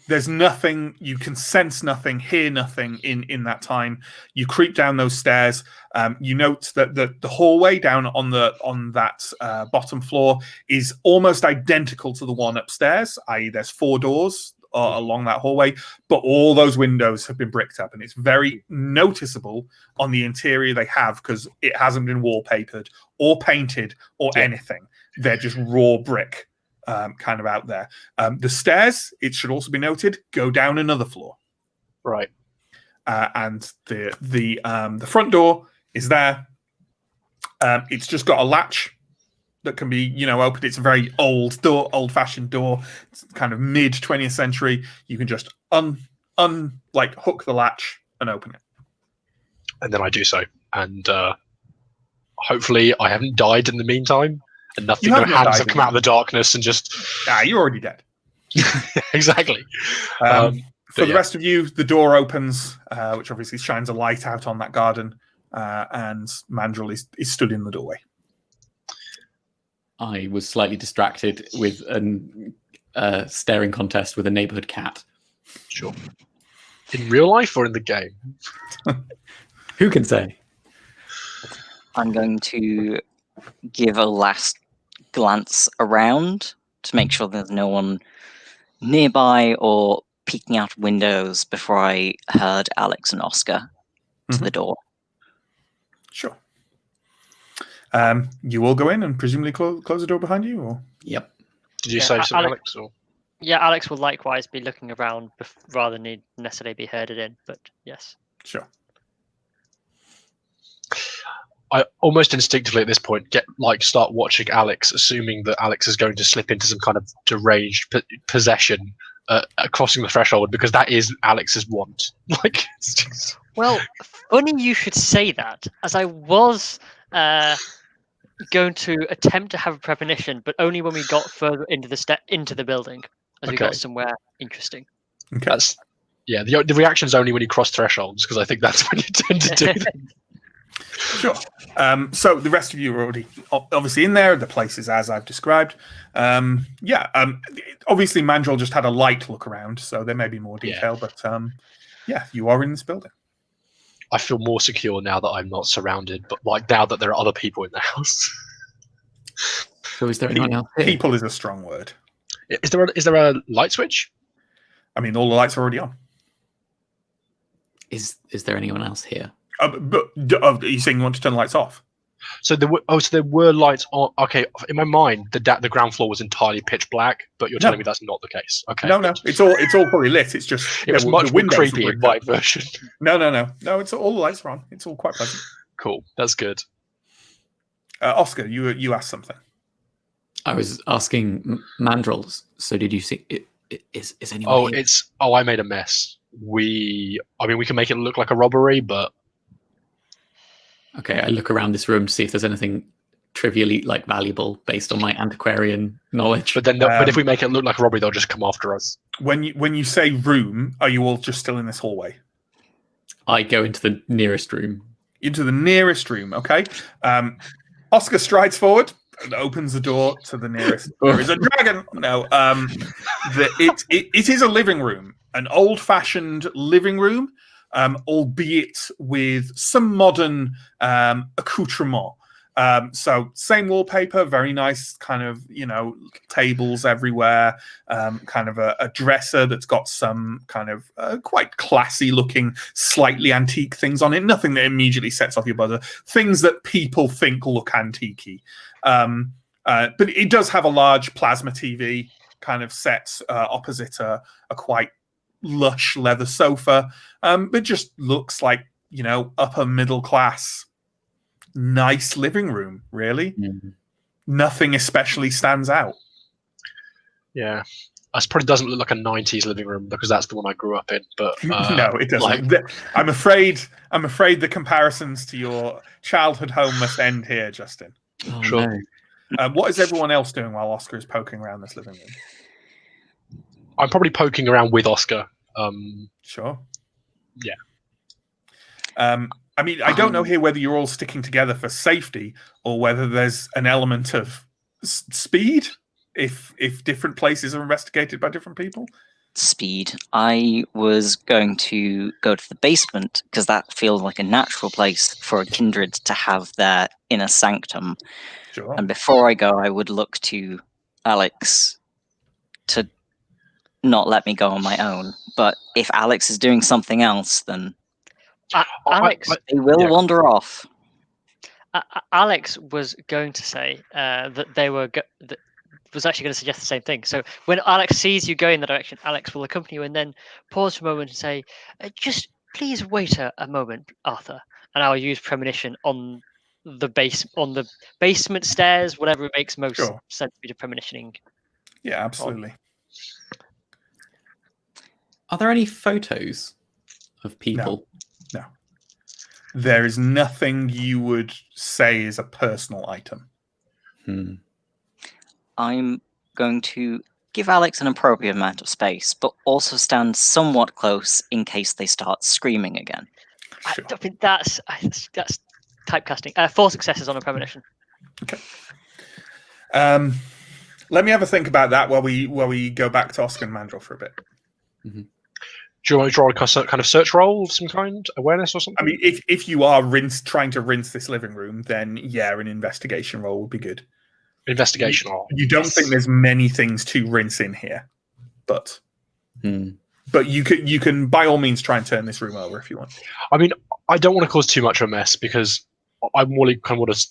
There's nothing, you can sense nothing, hear nothing in that time. You creep down those stairs. You note that the hallway down on that bottom floor is almost identical to the one upstairs, i.e. there's 4 doors along that hallway, but all those windows have been bricked up, and it's very noticeable on the interior they have, because it hasn't been wallpapered or painted or anything. They're just raw brick kind of out there. The stairs, it should also be noted, go down another floor. Right. And the front door is there. It's just got a latch that can be, opened. It's a very old-fashioned door. It's kind of mid 20th century. You can just hook the latch and open it. And then I do so, and hopefully I haven't died in the meantime, and no hands have come out of the darkness and just. You're already dead. Exactly. For the rest of you, the door opens, which obviously shines a light out on that garden, and Mandrill is stood in the doorway. I was slightly distracted with a staring contest with a neighborhood cat. Sure. In real life or in the game? Who can say? I'm going to give a last glance around to make sure there's no one nearby or peeking out windows before I herd Alex and Oscar to the door. Sure. You all go in and presumably close the door behind you, or? Yep. Did you say something, Alex? Or? Yeah, Alex will likewise be looking around rather than necessarily be herded in, but yes. Sure. I almost instinctively at this point start watching Alex, assuming that Alex is going to slip into some kind of deranged possession crossing the threshold, because that is Alex's want. Well, funny you should say that, as I was going to attempt to have a premonition, but only when we got further into the building, as we got somewhere interesting. Okay. That's the reaction's only when you cross thresholds, because I think that's when you tend to do them. Sure. So the rest of you are already obviously in there. The place is as I've described. Obviously Mandrill just had a light look around, so there may be more detail, but you are in this building. I feel more secure now that I'm not surrounded, but now that there are other people in the house. So is there anyone else here? People is a strong word. Is there a light switch? I mean, all the lights are already on. Is there anyone else here? But are you saying you want to turn the lights off? So there were lights on. Okay, in my mind, the ground floor was entirely pitch black, but you're telling me that's not the case. Okay. No, it's all fully lit. It's just it was much more creepy in my version. No. It's all the lights are on. It's all quite pleasant. Cool, that's good. Oscar, you asked something. I was asking Mandrills. So did you see? Is anyone? I made a mess. we can make it look like a robbery, but Okay, I look around this room to see if there's anything trivially like valuable based on my antiquarian knowledge. but then but if we make it look like a robbery, they'll just come after us. When you say room, are you all just still in this hallway? I go into the nearest room. Into the nearest room, okay. Oscar strides forward and opens the door to the nearest. There is a dragon. No, it is a living room, an old-fashioned living room, albeit with some modern accoutrement. So same wallpaper, very nice kind of, tables everywhere, kind of a dresser that's got some kind of quite classy looking, slightly antique things on it. Nothing that immediately sets off your buzzer. Things that people think look antiquey. But it does have a large plasma TV kind of set opposite a quite lush leather sofa. But just looks like, upper middle class. Nice living room, really. Nothing especially stands out. Yeah, this probably doesn't look like a 90s living room because that's the one I grew up in. But no, it doesn't. I'm afraid the comparisons to your childhood home must end here, Justin. Oh, sure. No. What is everyone else doing while Oscar is poking around this living room? I'm probably poking around with Oscar. Sure. Yeah. I don't know here whether you're all sticking together for safety or whether there's an element of speed if different places are investigated by different people. Speed. I was going to go to the basement because that feels like a natural place for a kindred to have their inner sanctum. Sure. And before I go, I would look to Alex to not let me go on my own. But if Alex is doing something else, then Alex, they will wander off. Alex was going to say that they were was actually going to suggest the same thing. So when Alex sees you go in the direction, Alex will accompany you and then pause for a moment and say, "Just please wait a moment, Arthur." And I'll use premonition on the basement stairs, whatever makes most sense to be the premonitioning. Yeah, absolutely. Are there any photos of people? No. There is nothing you would say is a personal item. I'm going to give Alex an appropriate amount of space, but also stand somewhat close in case they start screaming again. Sure. I think that's typecasting. 4 successes on a premonition. Okay. Let me have a think about that while we go back to Oscar and Mandrel for a bit. Mm-hmm. Do you want to draw a kind of search roll of some kind, awareness or something? I mean, if you are trying to rinse this living room, then yeah, an investigation roll would be good. Investigation roll. You don't think there's many things to rinse in here, but you can by all means try and turn this room over if you want. I mean, I don't want to cause too much of a mess because I more kind of want to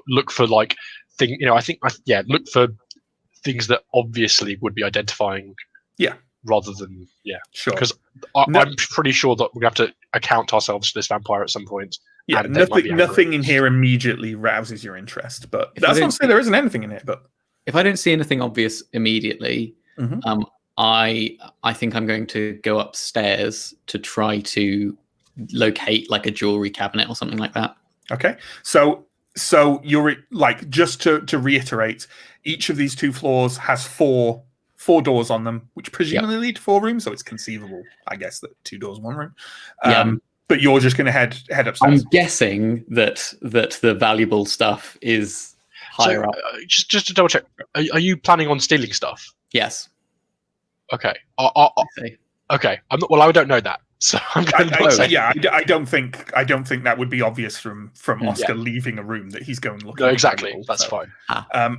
look for like thing. Look for things that obviously would be identifying. Yeah. Rather than sure. Because I'm pretty sure that we're going to have to account ourselves to this vampire at some point. Yeah, nothing in here immediately rouses your interest, but that's not to say there isn't anything in here. But if I don't see anything obvious immediately, I think I'm going to go upstairs to try to locate like a jewelry cabinet or something like that. Okay, so you're like, just to reiterate, each of these 2 floors has four doors on them, which presumably lead to 4 rooms. So it's conceivable, I guess, that 2 doors, 1 room. But you're just going to head upstairs. I'm guessing that the valuable stuff is higher up. Just to double check, are you planning on stealing stuff? Yes. Okay. Okay. I'm not. Well, I don't know that, so I'm going to say. Yeah, I don't think that would be obvious from Oscar leaving a room that he's going looking. No, exactly. That's fine.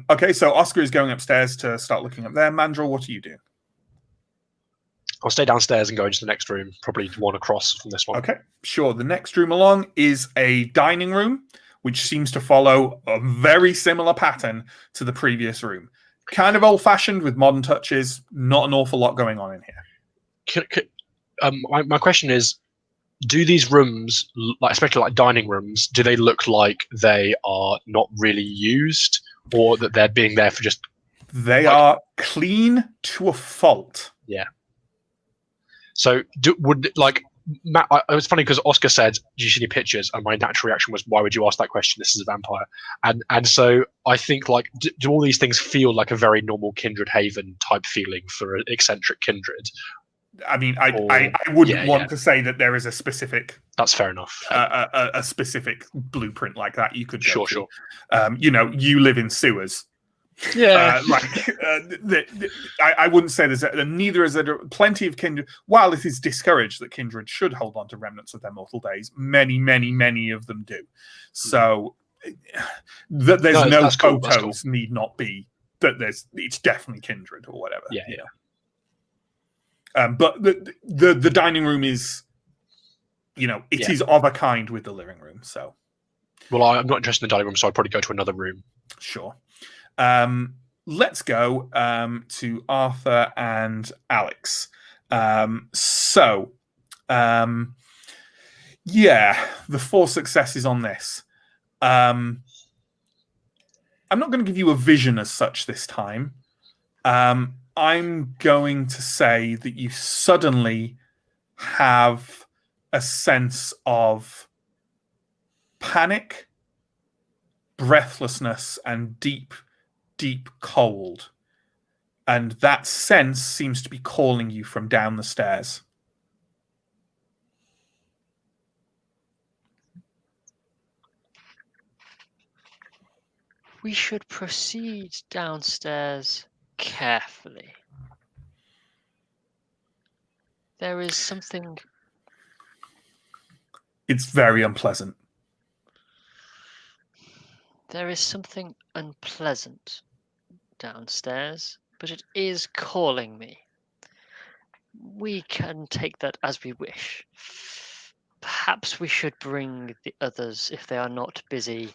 Okay, so Oscar is going upstairs to start looking up there. Mandrel, what are you doing? I'll stay downstairs and go into the next room, probably one across from this one. Okay, sure. The next room along is a dining room, which seems to follow a very similar pattern to the previous room. Kind of old-fashioned with modern touches. Not an awful lot going on in here. My question is, do these rooms, especially like dining rooms, do they look like they are not really used, or that they're being there for just? They are clean to a fault. Yeah. So Matt, it was funny because Oscar said, "Do you see any pictures?" And my natural reaction was, "Why would you ask that question? This is a vampire." And so I think do all these things feel like a very normal Kindred Haven type feeling for an eccentric kindred? I mean, I wouldn't want to say that there is a specific. That's fair enough. A specific blueprint like that you could go to. Sure. You live in sewers. Yeah. I wouldn't say there's neither is there plenty of kindred. While it is discouraged that kindred should hold on to remnants of their mortal days, many of them do. So that there's no photos cool. Need not be that it's definitely kindred or whatever. Yeah. But the dining room is, it is of a kind with the living room. So, well, I'm not interested in the dining room, so I'd probably go to another room. Sure. Let's go to Arthur and Alex. The 4 successes on this. I'm not going to give you a vision as such this time. I'm going to say that you suddenly have a sense of panic, breathlessness, and deep cold. And that sense seems to be calling you from down the stairs. We should proceed downstairs carefully. There is something... It's very unpleasant. There is something unpleasant downstairs, but it is calling me. We can take that as we wish. Perhaps we should bring the others if they are not busy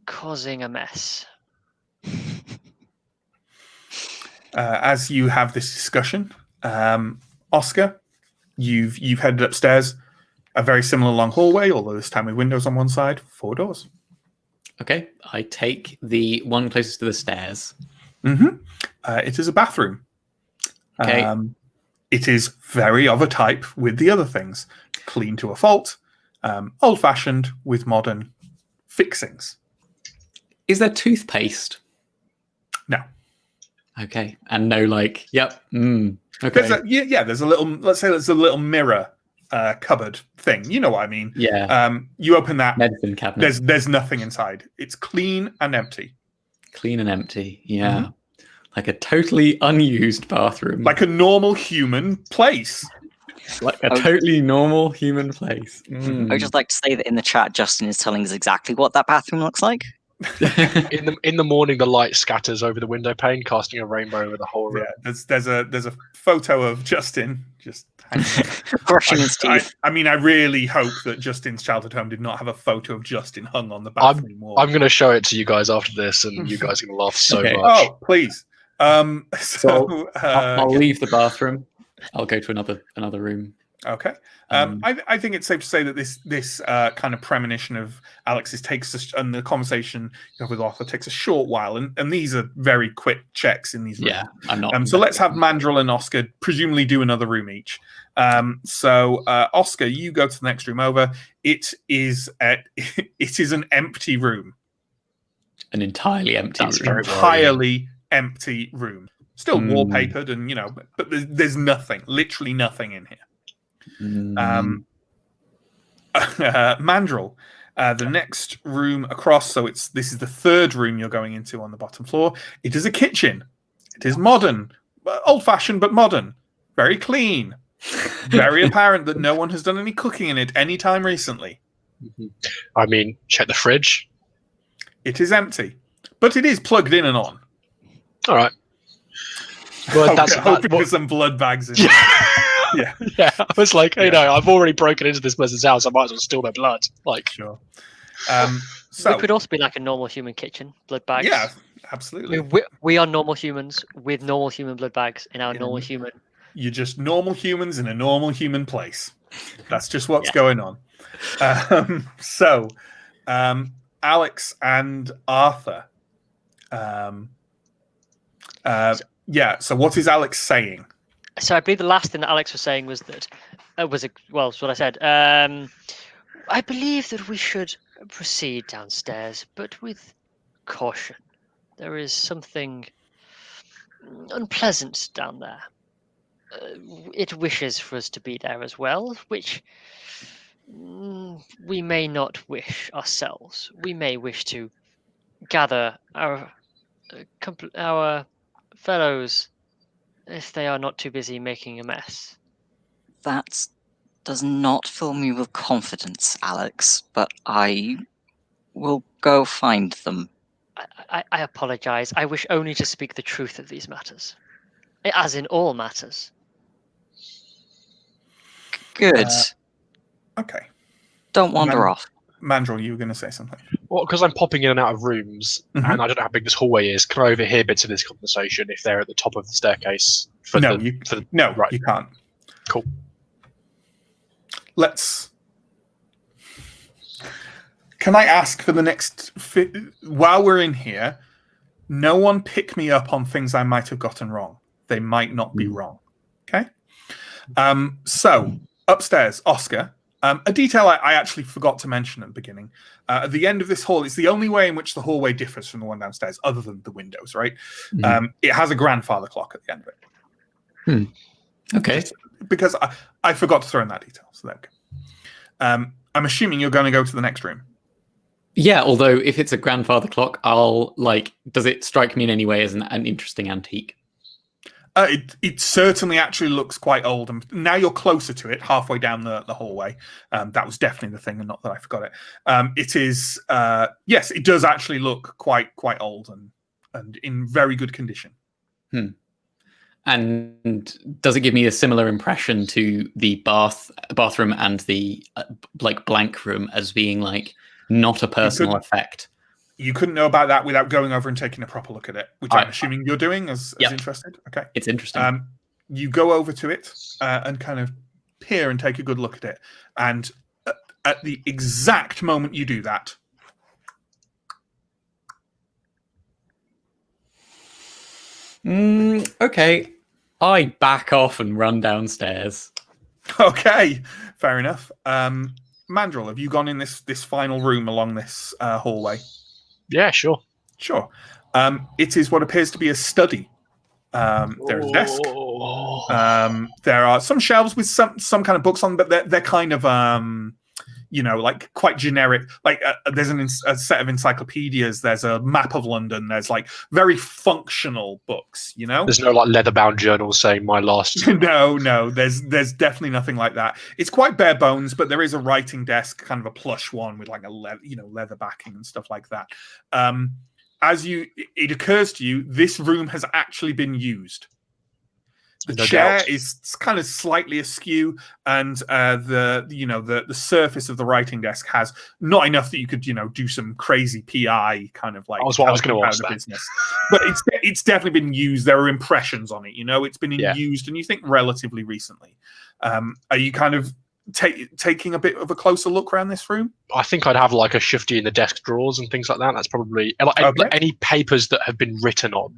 causing a mess. As you have this discussion, Oscar, you've headed upstairs, a very similar long hallway, although this time with windows on one side, 4 doors. Okay, I take the one closest to the stairs. Mm-hmm. It is a bathroom. Okay. It is very of a type with the other things. Clean to a fault, old-fashioned with modern fixings. Is there toothpaste? No. Okay, and no okay. There's a little, let's say there's a little mirror cupboard thing. You know what I mean? Yeah. You open that. Medicine cabinet. There's nothing inside. It's clean and empty. Clean and empty. Yeah. Mm-hmm. Like a totally unused bathroom. Like a normal human place. Like a totally normal human place. I would just like to say that in the chat, Justin is telling us exactly what that bathroom looks like. in the morning, the light scatters over the window pane, casting a rainbow over the whole room. Yeah, there's a photo of Justin just brushing his teeth. I mean, I really hope that Justin's childhood home did not have a photo of Justin hung on the bathroom wall. I'm going to show it to you guys after this, and you guys are going to laugh so much. Oh, please. I'll leave the bathroom. I'll go to another room. Okay. I think it's safe to say that this kind of premonition of Alex's takes us, and the conversation you have with Arthur takes a short while, and these are very quick checks in these rooms. Yeah, I'm not. So let's have Mandrill and Oscar presumably do another room each. Oscar, you go to the next room over. It is an empty room. An entirely empty room. Entirely empty room. Still wallpapered, and but there's nothing, literally nothing in here. Mandrill, the next room across, so this is the 3rd room you're going into on the bottom floor. It is a kitchen. It is modern, old-fashioned but modern, very clean, very apparent that no one has done any cooking in it any time recently. I mean, check the fridge. It is empty, but it is plugged in and on. All right. Well, hoping for some blood bags in Yeah. I was like, I've already broken into this person's house. I might as well steal their blood. Sure. It could also be like a normal human kitchen, blood bags. Yeah, absolutely. We are normal humans with normal human blood bags in our normal human. You're just normal humans in a normal human place. That's just what's going on. Alex and Arthur. So what is Alex saying? So I believe the last thing that Alex was saying was that it's what I said. I believe that we should proceed downstairs, but with caution. There is something unpleasant down there. It wishes for us to be there as well, which we may not wish ourselves. We may wish to gather our fellows if they are not too busy making a mess. That does not fill me with confidence, Alex, but I will go find them. I apologize. I wish only to speak the truth of these matters, as in all matters. Good. Okay. Don't wander off. Mandrel, you were going to say something. Well, because I'm popping in and out of rooms, and I don't know how big this hallway is, can I overhear bits of this conversation if they're at the top of the staircase? You can't. Cool. Can I ask for the next... while we're in here, no one pick me up on things I might have gotten wrong. They might not be wrong. Okay? So, upstairs, Oscar. A detail I actually forgot to mention at the beginning. At the end of this hall, it's the only way in which the hallway differs from the one downstairs, other than the windows, right? It has a grandfather clock at the end of it. Okay. Because I forgot to throw in that detail. So there we go. I'm assuming you're going to go to the next room. Yeah, although if it's a grandfather clock, does it strike me in any way as an interesting antique? It certainly actually looks quite old, and now you're closer to it, halfway down the hallway. That was definitely the thing, and not that I forgot it. It is, yes, it does actually look quite old and in very good condition. And does it give me a similar impression to the bathroom and the blank room as being not a personal effect? You couldn't know about that without going over and taking a proper look at it, which I'm assuming you're doing as interested. Okay. It's interesting. You go over to it and kind of peer and take a good look at it. And at the exact moment you do that, okay. I back off and run downstairs. Okay, fair enough. Mandrel, have you gone in this final room along this hallway? Yeah, sure. Sure. It is what appears to be a study. There's a desk. There are some shelves with some kind of books on, but they're kind of quite generic. There's a set of encyclopedias. There's a map of London. There's very functional books. There's no leather-bound journals saying my last. No. There's definitely nothing like that. It's quite bare bones, but there is a writing desk, kind of a plush one with a leather backing and stuff like that. It occurs to you, this room has actually been used. The chair is kind of slightly askew, and the surface of the writing desk has not enough that you could do some crazy PI kind of I was going to ask that. Business. But it's definitely been used. There are impressions on it. It's been used, and you think relatively recently. Are you kind of taking a bit of a closer look around this room? I think I'd have a shifty in the desk drawers and things like that. That's probably any papers that have been written on.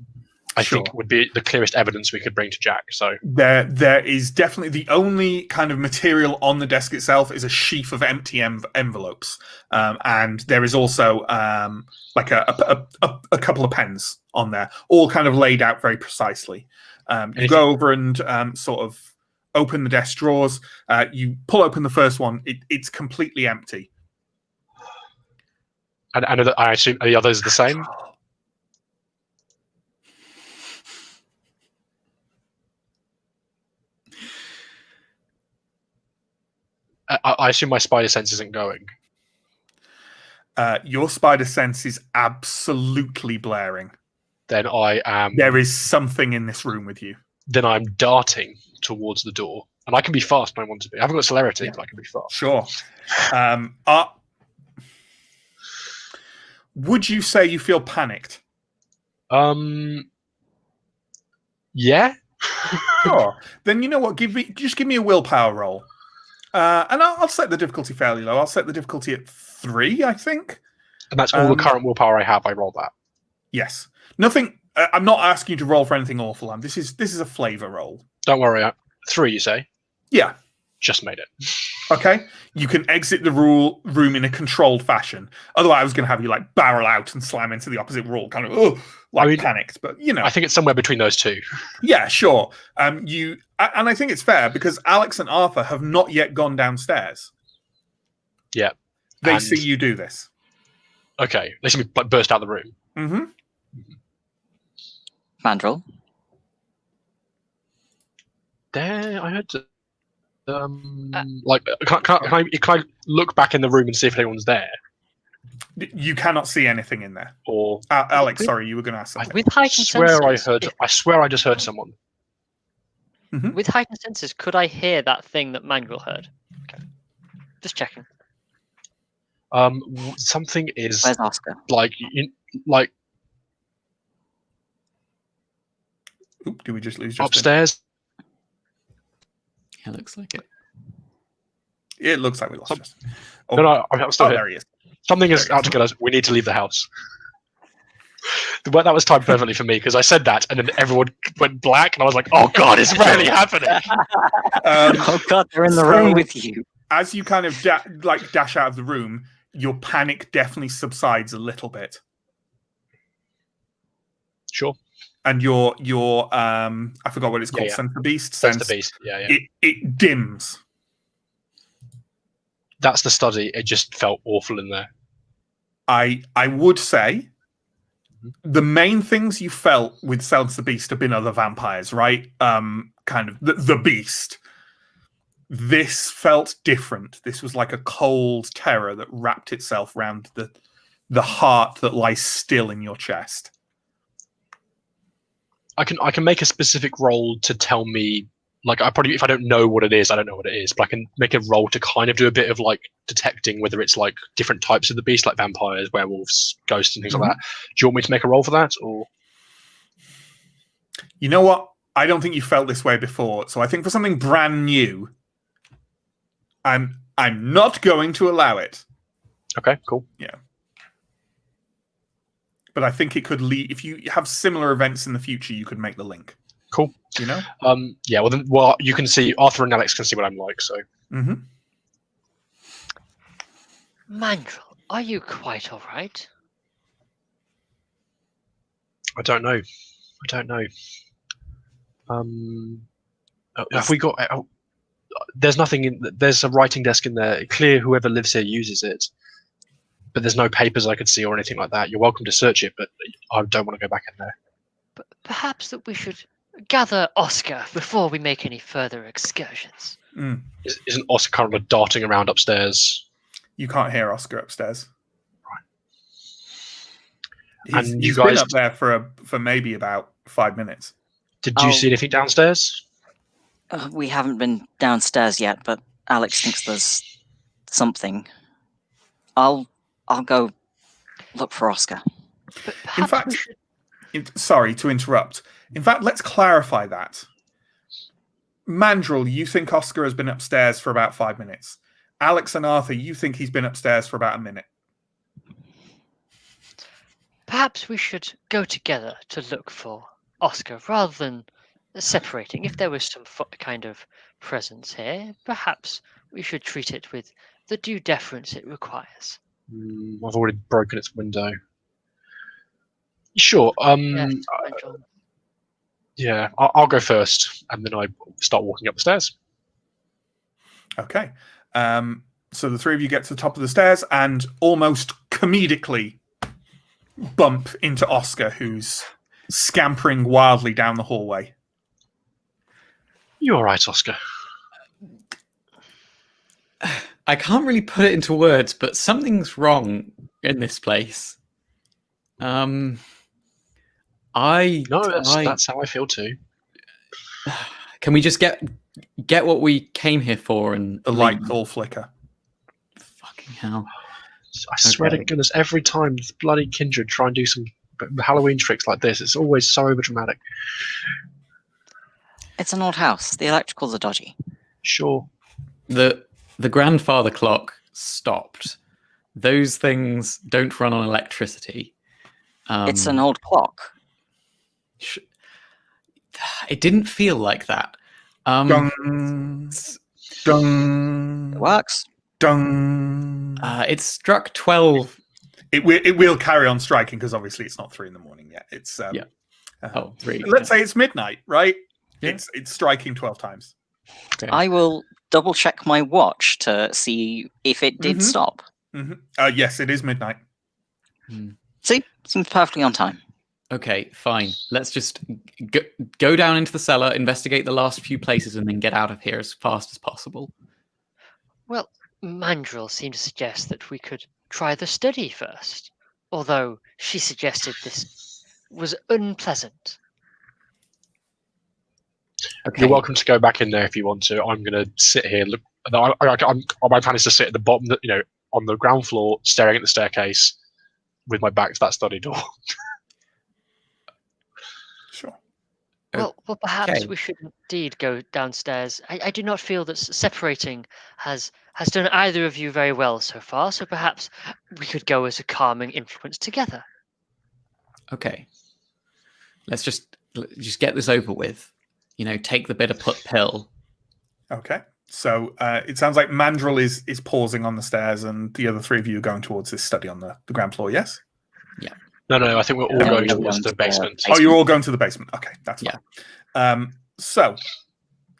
I think would be the clearest evidence we could bring to Jack. So there is definitely the only kind of material on the desk itself is a sheaf of empty envelopes, and there is also a couple of pens on there, all kind of laid out very precisely. You go over and sort of open the desk drawers. You pull open the first one; it's completely empty. And I assume are the others the same. I assume my spider sense isn't going. Your spider sense is absolutely blaring. Then I am. There is something in this room with you. Then I'm darting towards the door, and I can be fast when I want to be. I haven't got celerity, but I can be fast. Sure. Would you say you feel panicked? Yeah. Sure. Then you know what? Give me a willpower roll. And I'll set the difficulty fairly low. I'll set the difficulty at 3, I think. And that's all the current willpower I have. I roll that. Yes. Nothing. I'm not asking you to roll for anything awful. This is a flavor roll. Don't worry. 3, you say? Yeah. Just made it. Okay. You can exit the room in a controlled fashion. Otherwise, I was going to have you like barrel out and slam into the opposite wall, kind of panicked. But I think it's somewhere between those two. Yeah, sure. And I think it's fair because Alex and Arthur have not yet gone downstairs. Yeah. They see you do this. Okay. They see me burst out of the room. Mm-hmm. Mandrill. There, I heard. Can I look back in the room and see if anyone's there? You cannot see anything in there. Or Alex, sorry, you were going to ask something. With heightened senses, I swear I just heard someone. Mm-hmm. With heightened senses, could I hear that thing that Mandrill heard? Okay. Just checking. Something is Where's Oscar? Oop, did we just lose Justin? Upstairs? Yeah, looks like it. It looks like we lost Justin. No, I'm still here. There he is. Something is out to get us. We need to leave the house. That was timed perfectly for me because I said that and then everyone went black and I was like, oh God, it's really happening. Oh God, they're in the room with you. As you kind of dash out of the room, your panic definitely subsides a little bit. Sure. And your I forgot what it's called, yeah. Sense the Beast. Sense the Beast, yeah. It dims. That's the study. It just felt awful in there. I would say the main things you felt with Sense the Beast have been other vampires, right? Kind of the beast. This felt different. This was like a cold terror that wrapped itself around the heart that lies still in your chest. I can make a specific roll to tell me, like, if I don't know what it is, I don't know what it is, but I can make a roll to kind of do a bit of like detecting whether it's like different types of the beast, like vampires, werewolves, ghosts, and things like that. Do you want me to make a roll for that, or? You know what? I don't think you felt this way before, so I think for something brand new, I'm not going to allow it. Okay, cool. Yeah. But I think it could lead, if you have similar events in the future, you could make the link. Cool. You know? Yeah, well, you can see, Arthur and Alex can see what I'm like, so. Mm-hmm. Mandrill, are you quite all right? I don't know. Have we got... there's nothing there's a writing desk in there. Clear whoever lives here uses it. But there's no papers I could see or anything like that. You're welcome to search it, but I don't want to go back in there. But perhaps that we should gather Oscar before we make any further excursions. Mm. Isn't Oscar currently darting around upstairs? You can't hear Oscar upstairs. Right. He's been up there for maybe about 5 minutes. Did you see anything downstairs? We haven't been downstairs yet, but Alex thinks there's something. I'll go look for Oscar. In fact, sorry to interrupt. In fact, let's clarify that. Mandrill, you think Oscar has been upstairs for about 5 minutes. Alex and Arthur, you think he's been upstairs for about a minute. Perhaps we should go together to look for Oscar rather than separating. If there was some kind of presence here, perhaps we should treat it with the due deference it requires. I've already broken its window. Sure. Yeah, I'll go first, and then I start walking up the stairs. Okay. So the three of you get to the top of the stairs and almost comedically bump into Oscar, who's scampering wildly down the hallway. You all right, Oscar? I can't really put it into words, but something's wrong in this place. That's how I feel too. Can we just get what we came here for and the lights all flicker? Fucking hell! I swear to goodness, every time this bloody kindred try and do some Halloween tricks like this, it's always so overdramatic. It's an old house. The electricals are dodgy. Sure. The grandfather clock stopped. Those things don't run on electricity. It's an old clock. It didn't feel like that. Dung, dung, It works. dung. It struck 12. It will carry on striking because obviously it's not 3 in the morning yet. It's Yeah. 3. Let's say it's midnight, right? Yeah. It's striking 12 times. Okay. I will double check my watch to see if it did stop. Yes, it is midnight. See, seems perfectly on time. Okay, fine. Let's just go down into the cellar, investigate the last few places, and then get out of here as fast as possible. Well, Mandrill seemed to suggest that we could try the study first, although she suggested this was unpleasant. Okay. You're welcome to go back in there if you want to. I'm going to sit here. Look, my plan is to sit at the bottom, on the ground floor, staring at the staircase, with my back to that study door. Sure. Well, perhaps Okay. we should indeed go downstairs. I do not feel that separating has done either of you very well so far, so perhaps we could go as a calming influence together. Okay. Let's just get this over with. Take the bitter pill. Okay. So it sounds like Mandrill is pausing on the stairs, and the other 3 of you are going towards this study on the ground floor. Yes. Yeah. No. I think we're all Yeah, going we're towards going the to the basement. Oh, you're all going to the basement. Okay, that's Yeah. fine. So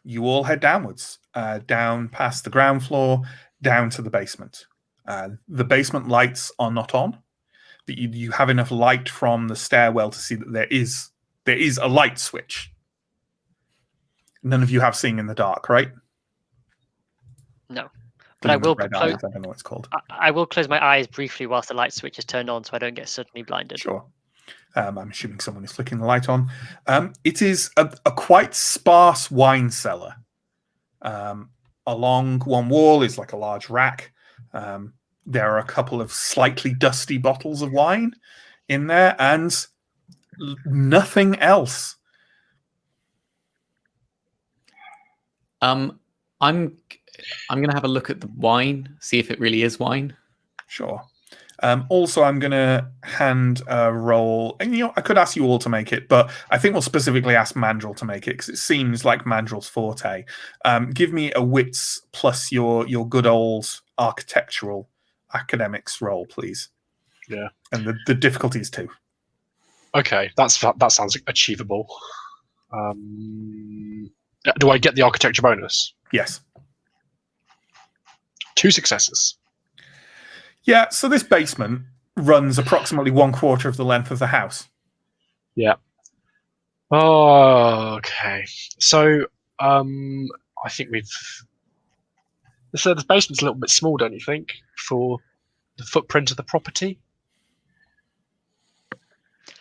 you all head downwards, down past the ground floor, down to the basement. The basement lights are not on, but you have enough light from the stairwell to see that there is a light switch. None of you have seeing in the dark, right? No. But I will red close. eyes, I don't know what it's called. I will close my eyes briefly whilst the light switch is turned on, so I don't get suddenly blinded. Sure. I'm assuming someone is flicking the light on. It is a quite sparse wine cellar. Along one wall is like a large rack. There are a couple of slightly dusty bottles of wine in there, and nothing else. I'm going to have a look at the wine, see if it really is wine. Sure. Also, I'm going to hand a roll, and I could ask you all to make it, but I think we'll specifically ask Mandrill to make it because it seems like Mandrill's forte. Give me a wits plus your good old architectural academics roll, please. Yeah. And the difficulty is 2. Okay, that sounds achievable. Do I get the architecture bonus? Yes. 2 successes. Yeah, so this basement runs approximately 1/4 of the length of the house. Yeah. Oh, okay. So, I think the basement's a little bit small, don't you think, for the footprint of the property?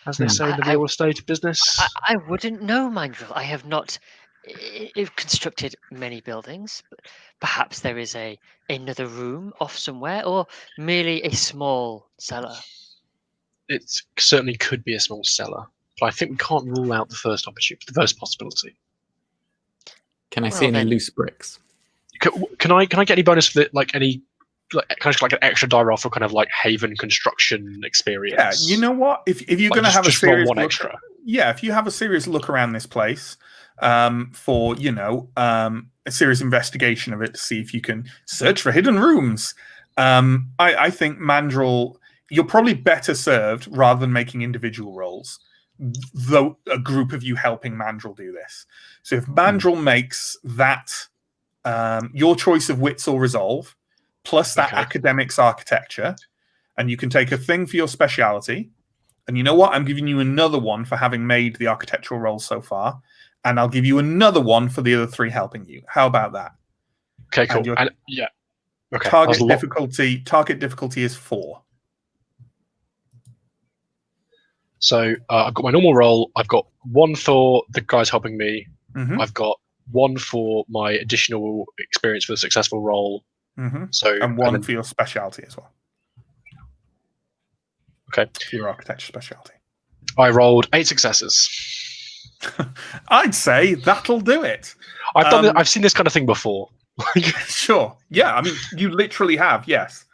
As they say in the real estate business. I wouldn't know, Mandrill. I have not constructed many buildings, but perhaps there is another room off somewhere, or merely a small cellar. It certainly could be a small cellar, but I think we can't rule out the first possibility. Can I see any loose bricks? Can I get any bonus for any kind of like an extra die roll for kind of like Haven construction experience? Yeah, you know what? If you're going to have a serious one look, extra. Yeah, if you have a serious look around this place, for a serious investigation of it to see if you can search for hidden rooms, I think Mandrill, you're probably better served rather than making individual rolls, though a group of you helping Mandrill do this. So if Mandrill makes that your choice of wits or resolve, plus that academics architecture, and you can take a thing for your speciality. And you know what? I'm giving you another one for having made the architectural roll so far. And I'll give you another one for the other 3 helping you. How about that? Okay, cool. Yeah. Okay. Target difficulty is 4. So I've got my normal roll. I've got 1 for the guys helping me. Mm-hmm. I've got 1 for my additional experience for the successful roll. Mm-hmm. So and 1 for your specialty as well. Okay. For your architecture specialty. I rolled 8 successes. I'd say that'll do it. I've seen this kind of thing before. Sure. Yeah, I mean, you literally have, yes.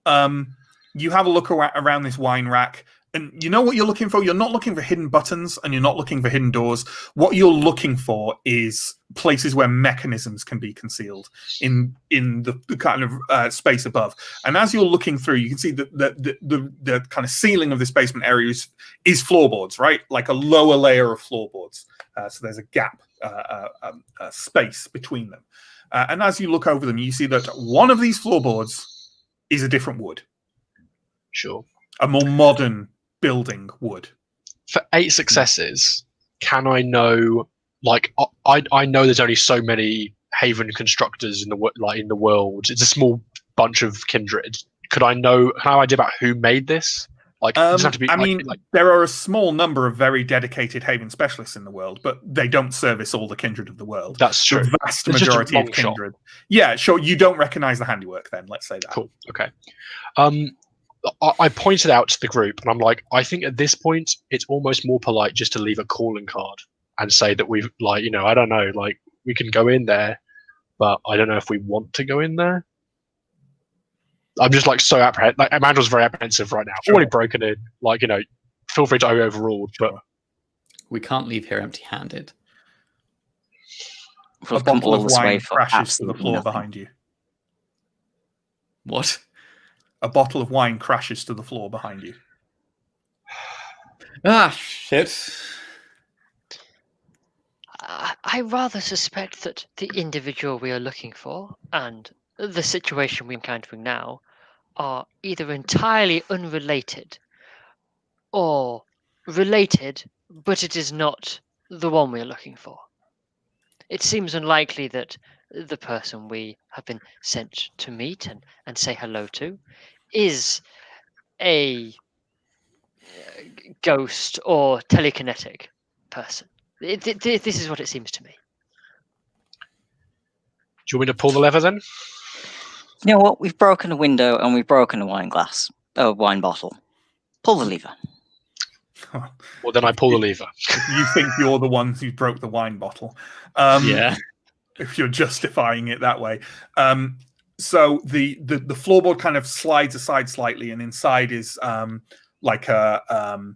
You have a look around this wine rack. And you know what you're looking for? You're not looking for hidden buttons and you're not looking for hidden doors. What you're looking for is places where mechanisms can be concealed in the kind of space above. And as you're looking through, you can see that the kind of ceiling of this basement area is floorboards, right? Like a lower layer of floorboards. So there's a gap, a space between them. And as you look over them, you see that one of these floorboards is a different wood. Sure. A more modern building wood. For 8 successes, can I know? Like, I know there's only so many Haven constructors in the world. It's a small bunch of kindred. Could I know how I did about who made this? Like, it doesn't have to be. I mean, there are a small number of very dedicated Haven specialists in the world, but they don't service all the kindred of the world. That's true. The vast majority of kindred. Yeah, sure. You don't recognize the handiwork then, let's say that. Cool. Okay. I pointed out to the group, and I'm like, I think at this point, it's almost more polite just to leave a calling card and say that we've, like, you know, I don't know, like, we can go in there, but I don't know if we want to go in there. I'm just, like, so apprehensive. Like, Amanda's very apprehensive right now. Sure. Already broken in. Like, you know, feel free to be overruled, but We can't leave here empty-handed. A bottle of wine crashes to the floor behind you. What? A bottle of wine crashes to the floor behind you. Ah, shit. I rather suspect that the individual we are looking for and the situation we're encountering now are either entirely unrelated or related, but it is not the one we are looking for. It seems unlikely that the person we have been sent to meet and say hello to is a ghost or telekinetic person. This is what it seems to me. do you want me to pull the lever then? You know what? We've broken a window and we've broken a wine bottle. Pull the lever. Well, then I pull the lever. You think you're the one who broke the wine bottle. Yeah. If you're justifying it that way. So the floorboard kind of slides aside slightly, and inside is like a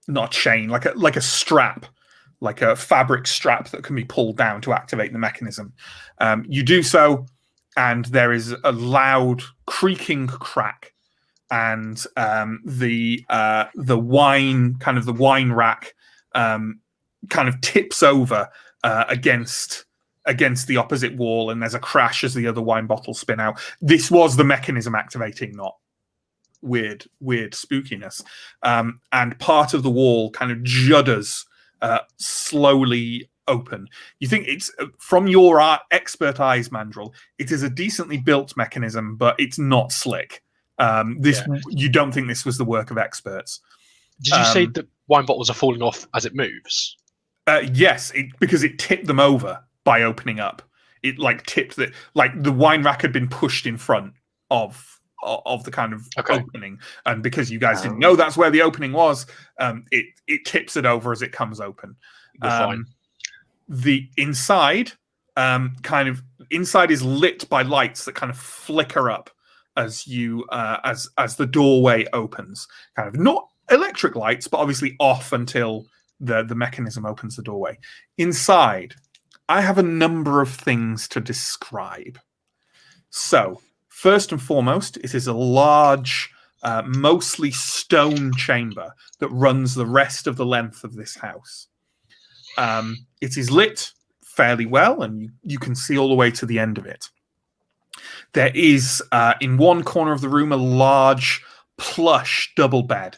not a chain, like a strap, like a fabric strap that can be pulled down to activate the mechanism. You do so, and there is a loud creaking crack, and the wine rack kind of tips over against the opposite wall, and there's a crash as the other wine bottles spin out. This was the mechanism activating, not weird spookiness. And part of the wall kind of judders slowly open. You think it's, from your expert eyes, Mandrill, it is a decently built mechanism, but it's not slick. You don't think this was the work of experts. Did you say that wine bottles are falling off as it moves? Yes, because it tipped them over by opening up. It like tipped that, like the wine rack had been pushed in front of the kind of opening, and because you guys didn't know that's where the opening was, it tips it over as it comes open. Fine. The inside, inside is lit by lights that kind of flicker up as you as the doorway opens. Kind of not electric lights, but obviously off until the mechanism opens the doorway. Inside, I have a number of things to describe. So, first and foremost, it is a large, mostly stone chamber that runs the rest of the length of this house. It is lit fairly well, and you can see all the way to the end of it. There is, in one corner of the room, a large, plush double bed,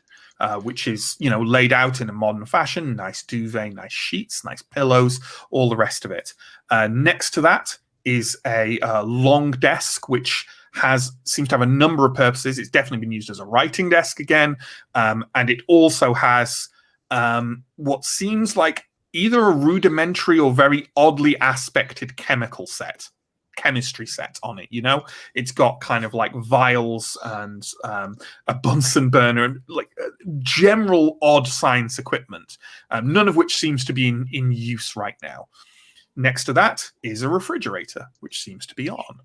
which is, laid out in a modern fashion. Nice duvet, nice sheets, nice pillows, all the rest of it. Next to that is a long desk, which seems to have a number of purposes. It's definitely been used as a writing desk again, and it also has what seems like either a rudimentary or very oddly aspected chemistry set on it. It's got kind of like vials and a Bunsen burner and like general odd science equipment, none of which seems to be in use right now. Next to that is a refrigerator, which seems to be on.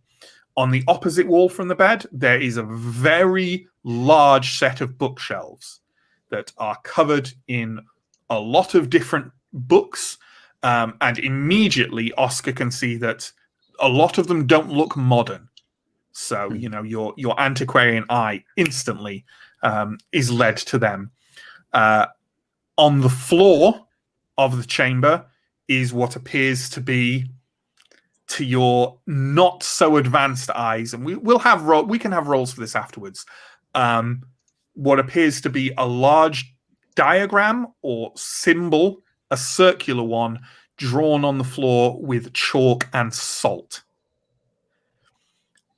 On the opposite wall from the bed, there is a very large set of bookshelves. that are covered in a lot of different books, and immediately Oscar can see that a lot of them don't look modern. So, your antiquarian eye instantly is led to them. On the floor of the chamber is what appears to be, to your not so advanced eyes, and we can have rolls for this afterwards. What appears to be a large diagram or symbol, a circular one, drawn on the floor with chalk and salt.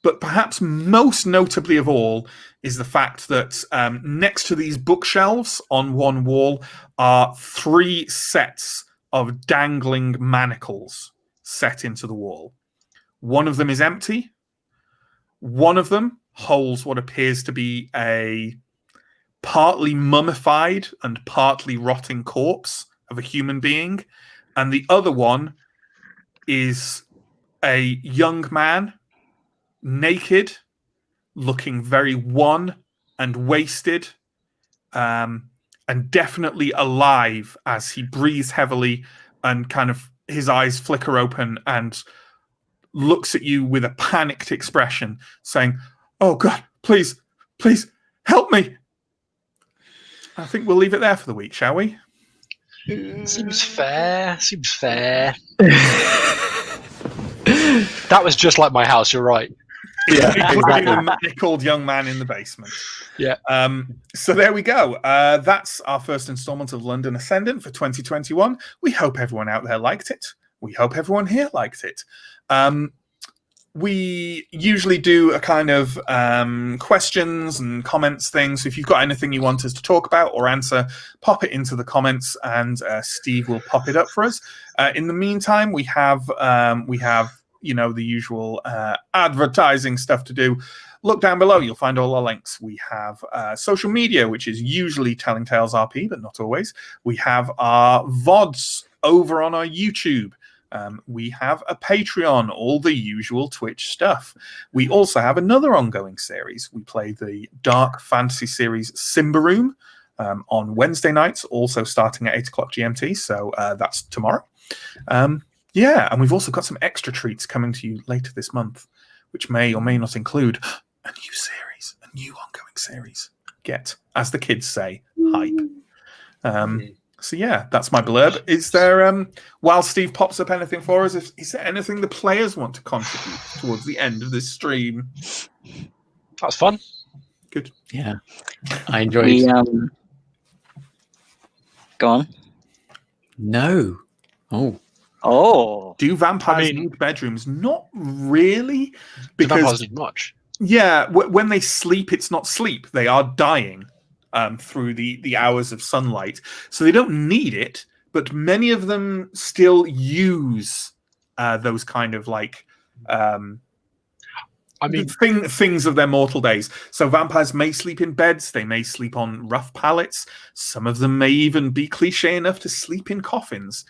But perhaps most notably of all is the fact that next to these bookshelves on one wall are 3 sets of dangling manacles set into the wall. One of them is empty. One of them holds what appears to be a partly mummified and partly rotting corpse of a human being. And the other one is a young man, naked, looking very wan and wasted, and definitely alive as he breathes heavily and kind of his eyes flicker open and looks at you with a panicked expression, saying, "Oh God, please help me." I think we'll leave it there for the week, shall we? Seems fair. That was just like my house. You're right. Yeah, including the manacled young man in the basement. Yeah. So there we go. That's our first installment of London Ascendant for 2021. We hope everyone out there liked it. We hope everyone here liked it. We usually do a kind of questions and comments thing. So if you've got anything you want us to talk about or answer, pop it into the comments, and Steve will pop it up for us. In the meantime, we have the usual advertising stuff to do. Look down below, you'll find all our links. We have social media, which is usually Telling Tales RP, but not always. We have our VODs over on our YouTube. We have a Patreon, all the usual Twitch stuff. We also have another ongoing series. We play the dark fantasy series Simba Room on Wednesday nights, also starting at 8 o'clock GMT. So that's tomorrow. Yeah, and we've also got some extra treats coming to you later this month, which may or may not include a new series, a new ongoing series. Get, as the kids say, hype. So yeah, that's my blurb. Is there, while Steve pops up anything for us, is there anything the players want to contribute towards the end of this stream? That's fun. Good. Yeah, I enjoyed it. Go on. No. Oh. Do vampires need bedrooms? Not really. Because vampires need much. Yeah, when they sleep, it's not sleep. They are dying through the hours of sunlight. So they don't need it, but many of them still use those kind of like things of their mortal days. So vampires may sleep in beds. They may sleep on rough pallets. Some of them may even be cliche enough to sleep in coffins.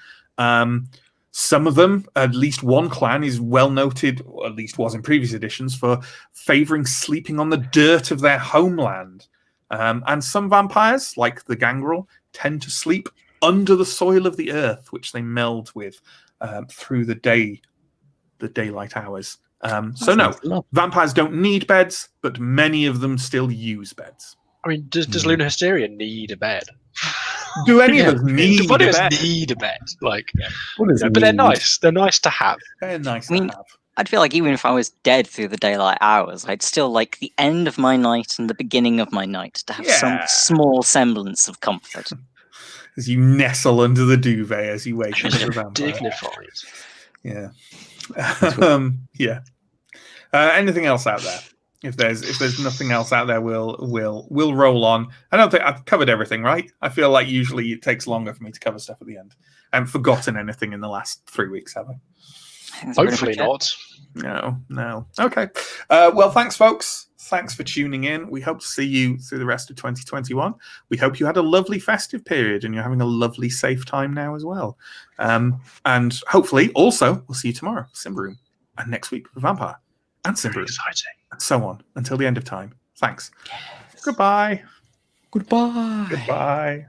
Some of them, at least one clan, is well noted, or at least was in previous editions, for favoring sleeping on the dirt of their homeland. And some vampires, like the gangrel, tend to sleep under the soil of the earth, which they meld with through the daylight hours. So no, vampires don't need beds, but many of them still use beds. I mean, does Luna Hysteria need a bed? Do any of us need a bed? Need a bed? Like, but they're nice. They're nice to have. They're nice to have. I'd feel like even if I was dead through the daylight hours, I'd still like the end of my night and the beginning of my night to have some small semblance of comfort. As you nestle under the duvet as you wake up as a vampire. Dignified. Yeah. Yeah. Anything else out there? If there's nothing else out there, we'll roll on. I don't think I've covered everything, right? I feel like usually it takes longer for me to cover stuff at the end. I haven't forgotten anything in the last 3 weeks, have I? Hopefully not. No. Okay. Well, thanks, folks. Thanks for tuning in. We hope to see you through the rest of 2021. We hope you had a lovely festive period and you're having a lovely, safe time now as well. And hopefully, also, we'll see you tomorrow, Simba Room, and next week for Vampire and Simba Room, exciting, and so on until the end of time. Thanks. Goodbye. Goodbye. Goodbye.